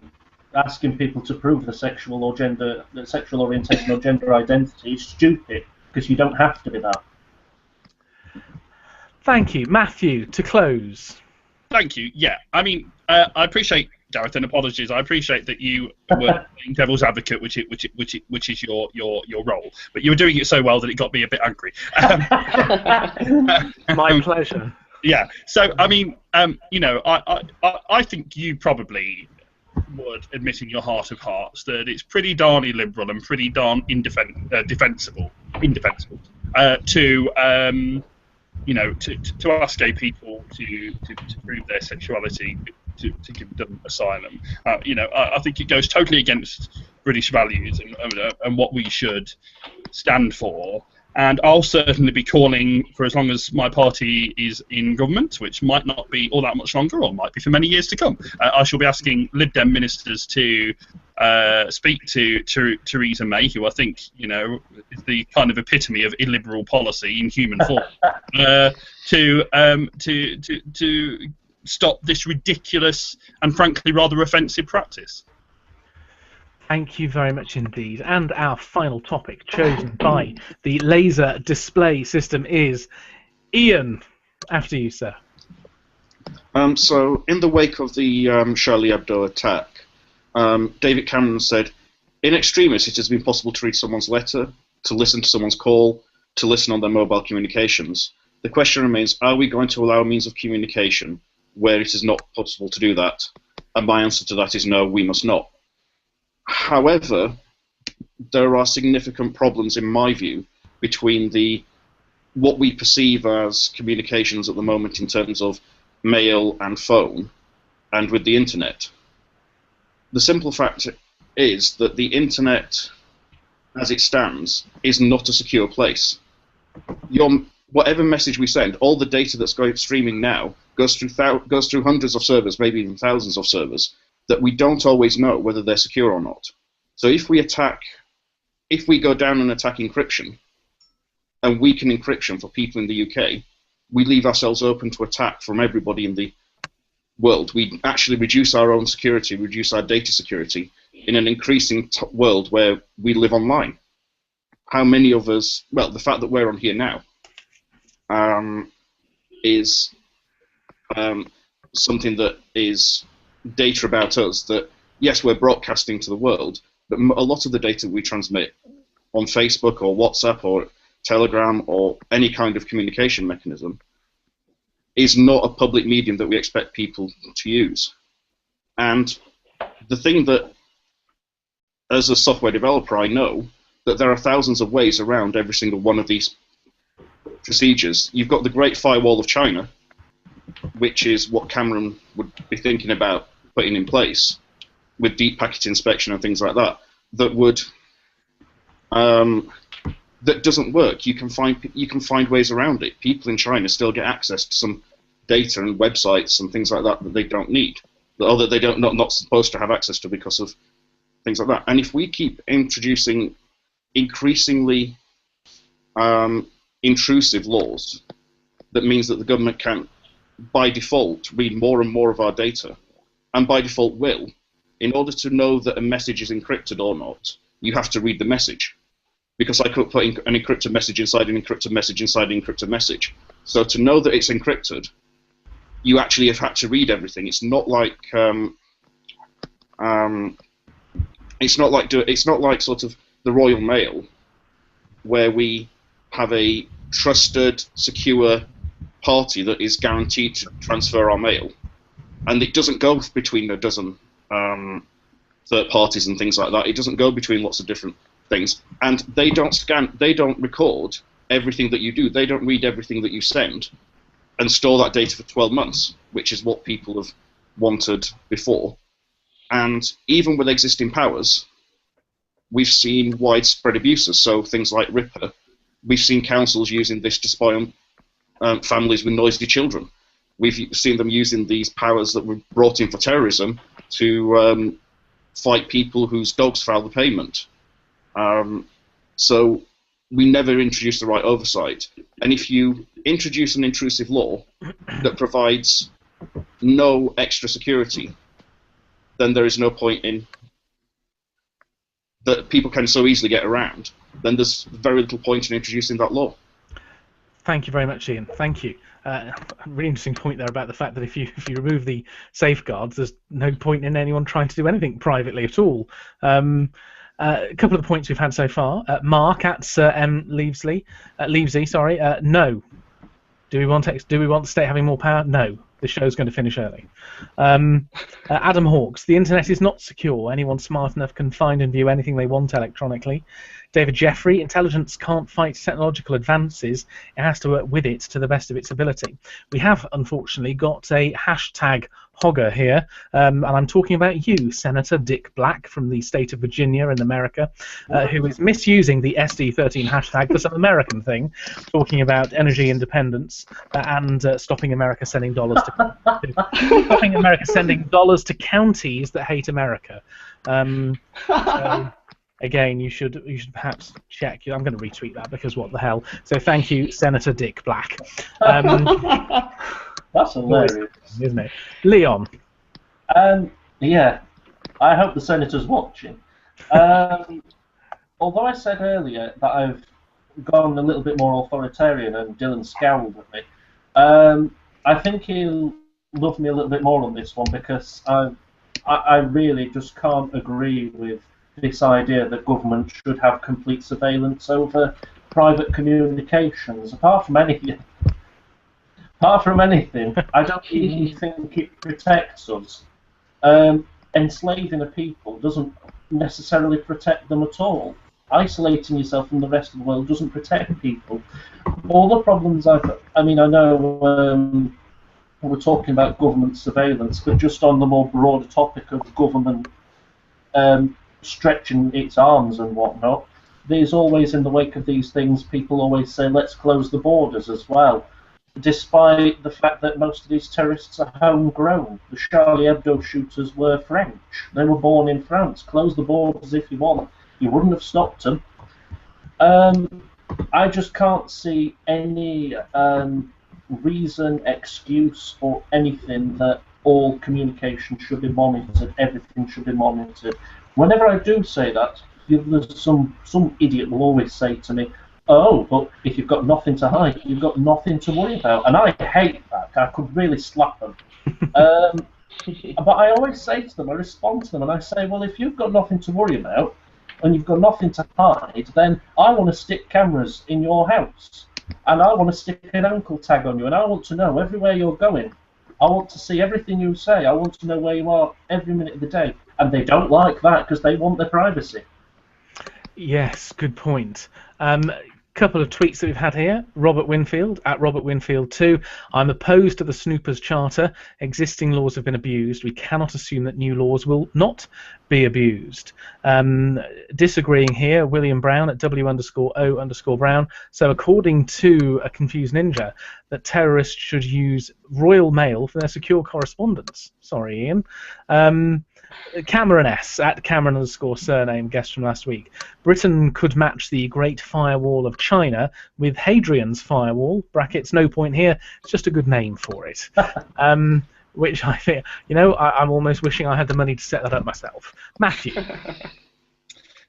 asking people to prove the sexual orientation or gender identity is stupid, because you don't have to be that. Thank you. Matthew, to close. Thank you. Yeah, I mean, I appreciate, Gareth, and apologies. I appreciate that you were playing devil's advocate, which is your role, but you were doing it so well that it got me a bit angry. My pleasure. Yeah. So, I mean, you know, I think you probably would admit in your heart of hearts that it's pretty darn illiberal and pretty darn indefensible to ask gay people to prove their sexuality to give them asylum. I think it goes totally against British values and what we should stand for. And I'll certainly be calling for as long as my party is in government, which might not be all that much longer, or might be for many years to come. I shall be asking Lib Dem ministers to speak to Theresa May, who I think, you know, is the kind of epitome of illiberal policy in human form, to stop this ridiculous and frankly rather offensive practice. Thank you very much indeed. And our final topic, chosen by the laser display system, is Ian. After you, sir. So, in the wake of the Charlie Hebdo attack, David Cameron said, in extremis, it has been possible to read someone's letter, to listen to someone's call, to listen on their mobile communications. The question remains, are we going to allow a means of communication where it is not possible to do that? And my answer to that is no, we must not. However, there are significant problems, in my view, between what we perceive as communications at the moment in terms of mail and phone, and with the internet. The simple fact is that the internet, as it stands, is not a secure place. whatever message we send, all the data that's going streaming now goes through hundreds of servers, maybe even thousands of servers, that we don't always know whether they're secure or not. So if we go down and attack encryption and weaken encryption for people in the UK, we leave ourselves open to attack from everybody in the world. We actually reduce our own security, reduce our data security in an increasing world where we live online. How many of us, well, the fact that we're on here now is something that is data about us that, yes, we're broadcasting to the world, but a lot of the data we transmit on Facebook or WhatsApp or Telegram or any kind of communication mechanism is not a public medium that we expect people to use. And the thing that, as a software developer, I know that there are thousands of ways around every single one of these procedures. You've got the Great Firewall of China, which is what Cameron would be thinking about putting in place with deep packet inspection and things like that. That doesn't work. You can find ways around it. People in China still get access to some data and websites and things like that that they don't need, or that they not supposed to have access to because of things like that. And if we keep introducing increasingly intrusive laws, that means that the government can, by default, read more and more of our data, and by default will. In order to know that a message is encrypted or not, you have to read the message. Because I could put an encrypted message inside an encrypted message inside an encrypted message. So to know that it's encrypted, you actually have had to read everything. It's not like sort of the Royal Mail, where we have a trusted, secure party that is guaranteed to transfer our mail, and it doesn't go between a dozen third parties and things like that. It doesn't go between lots of different things, and they don't record everything that you do. They don't read everything that you send and store that data for 12 months, which is what people have wanted before. And even with existing powers, we've seen widespread abuses. So things like Ripper, we've seen councils using this to spy on families with noisy children. We've seen them using these powers that were brought in for terrorism to fight people whose dogs foul the pavement. So we never introduce the right oversight. And if you introduce an intrusive law that provides no extra security, then there is no point in that people can so easily get around. Then there's very little point in introducing that law. Thank you very much, Ian. Thank you. Really interesting point there about the fact that if you remove the safeguards, there's no point in anyone trying to do anything privately at all. A couple of the points we've had so far. Mark at Sir M. Leavesey, no. Do we want the state having more power? No. The show's going to finish early. Adam Hawkes, the internet is not secure. Anyone smart enough can find and view anything they want electronically. David Jeffrey, intelligence can't fight technological advances. It has to work with it to the best of its ability. We have, unfortunately, got a hashtag hogger here, and I'm talking about you, Senator Dick Black from the state of Virginia in America, who is misusing the SD13 hashtag for some American thing, talking about energy independence and stopping America sending dollars to counties that hate America. So, again, you should perhaps check. I'm going to retweet that because what the hell. So thank you, Senator Dick Black. That's hilarious, isn't it? Leon. Yeah, I hope the senator's watching. Although I said earlier that I've gone a little bit more authoritarian and Dylan scowled at me, I think he'll love me a little bit more on this one because I really just can't agree with this idea that government should have complete surveillance over private communications. Apart from anything, I don't even think it protects us. Enslaving a people doesn't necessarily protect them at all. Isolating yourself from the rest of the world doesn't protect people. All the problems I know we're talking about government surveillance, but just on the more broader topic of government stretching its arms and whatnot, there's always, in the wake of these things, people always say, let's close the borders as well, despite the fact that most of these terrorists are homegrown. The Charlie Hebdo shooters were French. They were born in France. Close the borders if you want. You wouldn't have stopped them. I just can't see any reason, excuse, or anything that all communication should be monitored, everything should be monitored. Whenever I do say that, there's some idiot will always say to me, oh, but if you've got nothing to hide, you've got nothing to worry about. And I hate that. I could really slap them. But I always say to them, I respond to them, and I say, well, if you've got nothing to worry about, and you've got nothing to hide, then I want to stick cameras in your house. And I want to stick an ankle tag on you, and I want to know everywhere you're going. I want to see everything you say. I want to know where you are every minute of the day. And they don't like that because they want their privacy. Yes, good point. Couple of tweets that we've had here. Robert Winfield, at Robert Winfield 2. I'm opposed to the Snoopers Charter. Existing laws have been abused. We cannot assume that new laws will not be abused. Disagreeing here, William Brown at W_O_Brown. So according to a Confused Ninja, that terrorists should use Royal Mail for their secure correspondence. Sorry, Ian. Cameron S, at Cameron_surname, guest from last week. Britain could match the Great Firewall of China with Hadrian's Firewall, brackets, no point here, it's just a good name for it. Which I think, I'm almost wishing I had the money to set that up myself. Matthew.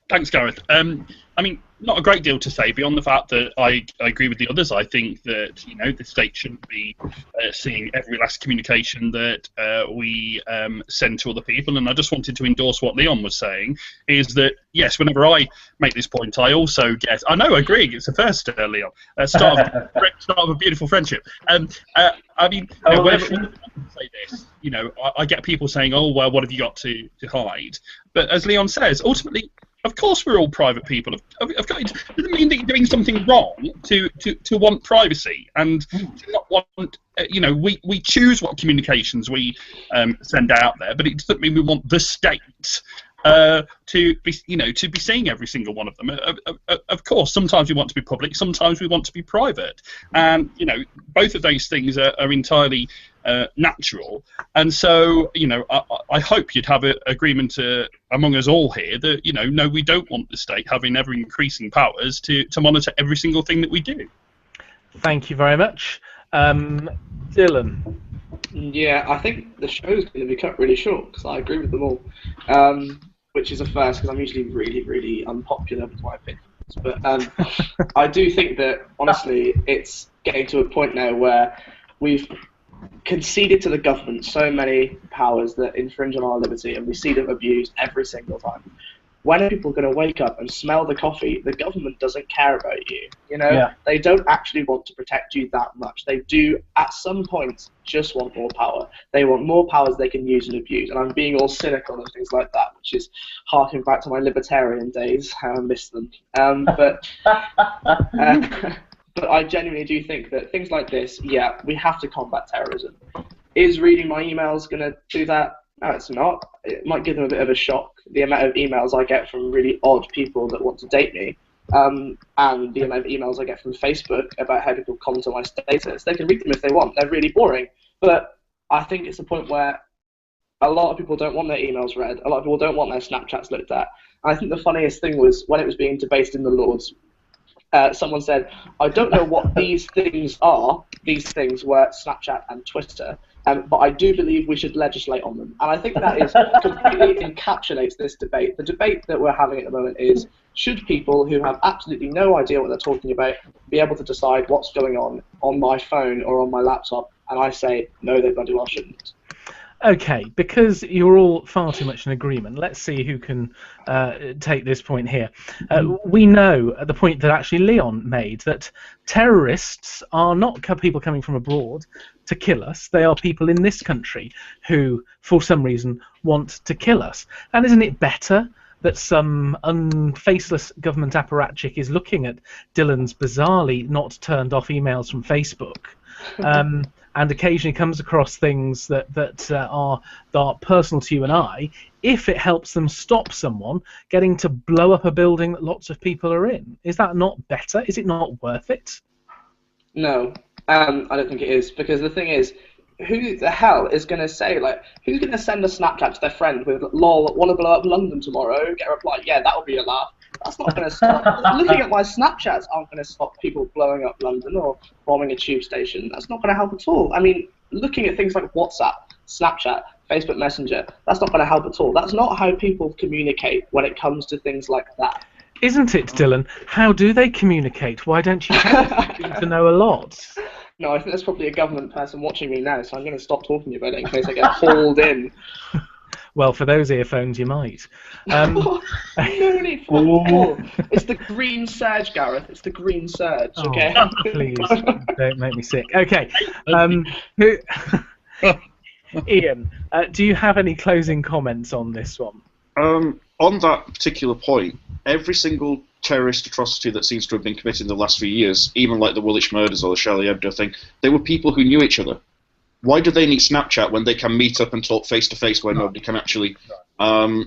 Thanks, Gareth. I mean, not a great deal to say beyond the fact that I agree with the others. I think that the state shouldn't be seeing every last communication that we send to other people. And I just wanted to endorse what Leon was saying. Is that yes, whenever I make this point, I also get. I know, agreeing. It's the first, Leon. Start of a beautiful friendship. I mean, whenever I say this, I get people saying, "Oh, well, what have you got to hide?" But as Leon says, ultimately. Of course, we're all private people. It doesn't mean that you're doing something wrong to want privacy and to not want. We choose what communications we send out there, but it doesn't mean we want the state to be seeing every single one of them. Of course, sometimes we want to be public, sometimes we want to be private, and both of those things are entirely natural. And so, I hope you'd have an agreement among us all here that no, we don't want the state having ever increasing powers to monitor every single thing that we do. Thank you very much, Dylan. Yeah, I think the show's going to be cut really short because I agree with them all, which is a first because I'm usually really, really unpopular with my opinions. But I do think that, honestly, it's getting to a point now where we've conceded to the government so many powers that infringe on our liberty, and we see them abused every single time. When are people going to wake up and smell the coffee? The government doesn't care about you. They don't actually want to protect you that much. They do, at some point, just want more power. They want more powers they can use and abuse. And I'm being all cynical and things like that, which is harking back to my libertarian days, how I miss them. But I genuinely do think that things like this, yeah, we have to combat terrorism. Is reading my emails going to do that? No, it's not. It might give them a bit of a shock, the amount of emails I get from really odd people that want to date me, and the amount of emails I get from Facebook about how people comment on my status. They can read them if they want. They're really boring. But I think it's a point where a lot of people don't want their emails read. A lot of people don't want their Snapchats looked at. And I think the funniest thing was when it was being debated in the Lords, someone said, I don't know what these things are. These things were Snapchat and Twitter. But I do believe we should legislate on them. And I think that is completely encapsulates this debate. The debate that we're having at the moment is, should people who have absolutely no idea what they're talking about be able to decide what's going on my phone or on my laptop? And I say, no, they bloody well shouldn't. Okay, because you're all far too much in agreement, let's see who can take this point here. We know at the point that actually Leon made that terrorists are not people coming from abroad to kill us. They are people in this country who, for some reason, want to kill us. And isn't it better that some unfaceless government apparatchik is looking at Dylan's bizarrely not turned off emails from Facebook and occasionally comes across things that are personal to you and I, if it helps them stop someone getting to blow up a building that lots of people are in? Is that not better? Is it not worth it? No, I don't think it is, because the thing is, who the hell is going to say, like, who's going to send a Snapchat to their friend with, lol, want to blow up London tomorrow? Get a reply, yeah, that would be a laugh. That's not going to stop. Looking at my Snapchats aren't going to stop people blowing up London or bombing a tube station. That's not going to help at all. I mean, looking at things like WhatsApp, Snapchat, Facebook Messenger, that's not going to help at all. That's not how people communicate when it comes to things like that. Isn't it, Dylan? How do they communicate? Why don't you seem to know a lot? No, I think there's probably a government person watching me now, so I'm going to stop talking about it in case I get hauled in. Well, for those earphones, you might. No need for it. It's the green surge, Gareth. It's the green surge, okay? Oh, please, don't make me sick. Okay. Ian, do you have any closing comments on this one? On that particular point, every single terrorist atrocity that seems to have been committed in the last few years, even like the Woolwich murders or the Charlie Hebdo thing, they were people who knew each other. Why do they need Snapchat when they can meet up and talk face-to-face where nobody can actually, or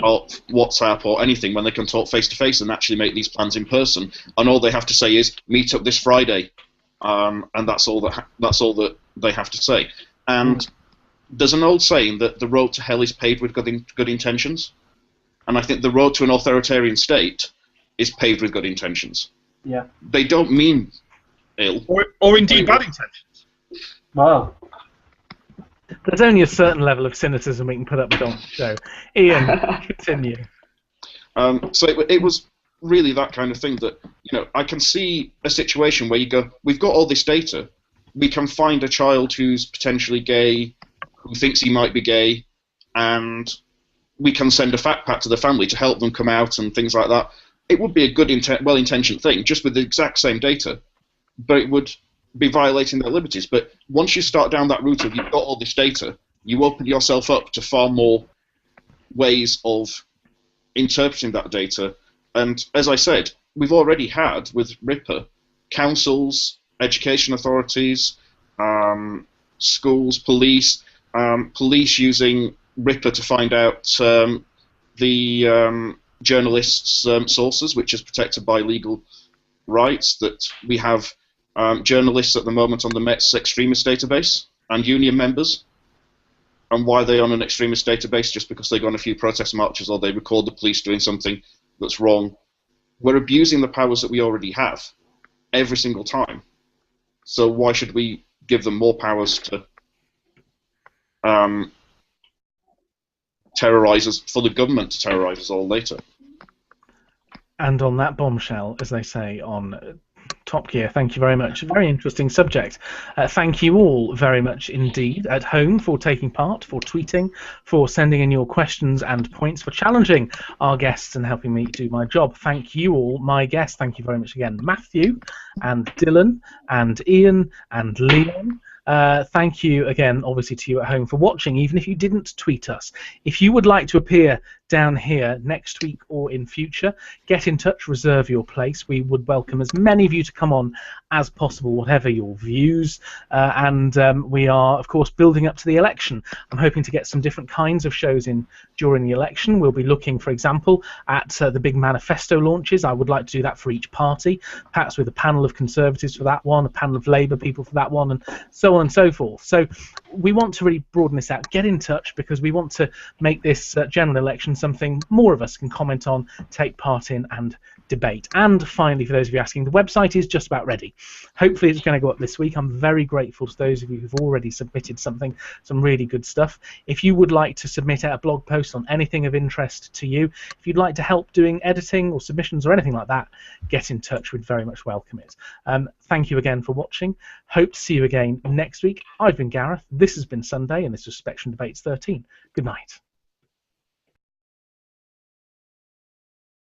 WhatsApp or anything, when they can talk face-to-face and actually make these plans in person? And all they have to say is, meet up this Friday. And that's all that they have to say. And there's an old saying that the road to hell is paved with good intentions. And I think the road to an authoritarian state is paved with good intentions. Yeah. They don't mean ill. Or indeed bad intentions. Wow. There's only a certain level of cynicism we can put up with on the show. Ian, continue. So it was really that kind of thing that, I can see a situation where you go, we've got all this data, we can find a child who's potentially gay, who thinks he might be gay, and we can send a fact pack to the family to help them come out and things like that. It would be a good, well-intentioned thing, just with the exact same data, but it would be violating their liberties. But once you start down that route of you've got all this data, you open yourself up to far more ways of interpreting that data. And as I said, we've already had, with RIPA, councils, education authorities, schools, police using RIPA to find out the journalists' sources, which is protected by legal rights. That we have journalists at the moment on the Met's extremist database and union members. And why are they on an extremist database? Just because they go on a few protest marches or they record the police doing something that's wrong. We're abusing the powers that we already have every single time. So why should we give them more powers to terrorise us, for the government to terrorise us all later? And on that bombshell, as they say on Top Gear, thank you very much. Very interesting subject. Thank you all very much indeed at home for taking part, for tweeting, for sending in your questions and points, for challenging our guests and helping me do my job. Thank you all, my guests. Thank you very much again, Matthew and Dylan and Ian and Leon. Thank you again, obviously, to you at home for watching, even if you didn't tweet us. If you would like to appear down here next week or in future, get in touch, reserve your place. We would welcome as many of you to come on as possible, whatever your views. And we are, of course, building up to the election. I'm hoping to get some different kinds of shows in during the election. We'll be looking, for example, at the big manifesto launches. I would like to do that for each party, perhaps with a panel of Conservatives for that one, a panel of Labour people for that one, and so on and so forth. So we want to really broaden this out. Get in touch, because we want to make this general election something more of us can comment on, take part in, and debate. And finally, for those of you asking, the website is just about ready. Hopefully it's going to go up this week. I'm very grateful to those of you who've already submitted some really good stuff. If you would like to submit a blog post on anything of interest to you, if you'd like to help doing editing or submissions or anything like that, get in touch. We'd very much welcome it. Thank you again for watching. Hope to see you again next week. I've been Gareth. This has been Sunday, and this was Spectrum Debates 13. Good night.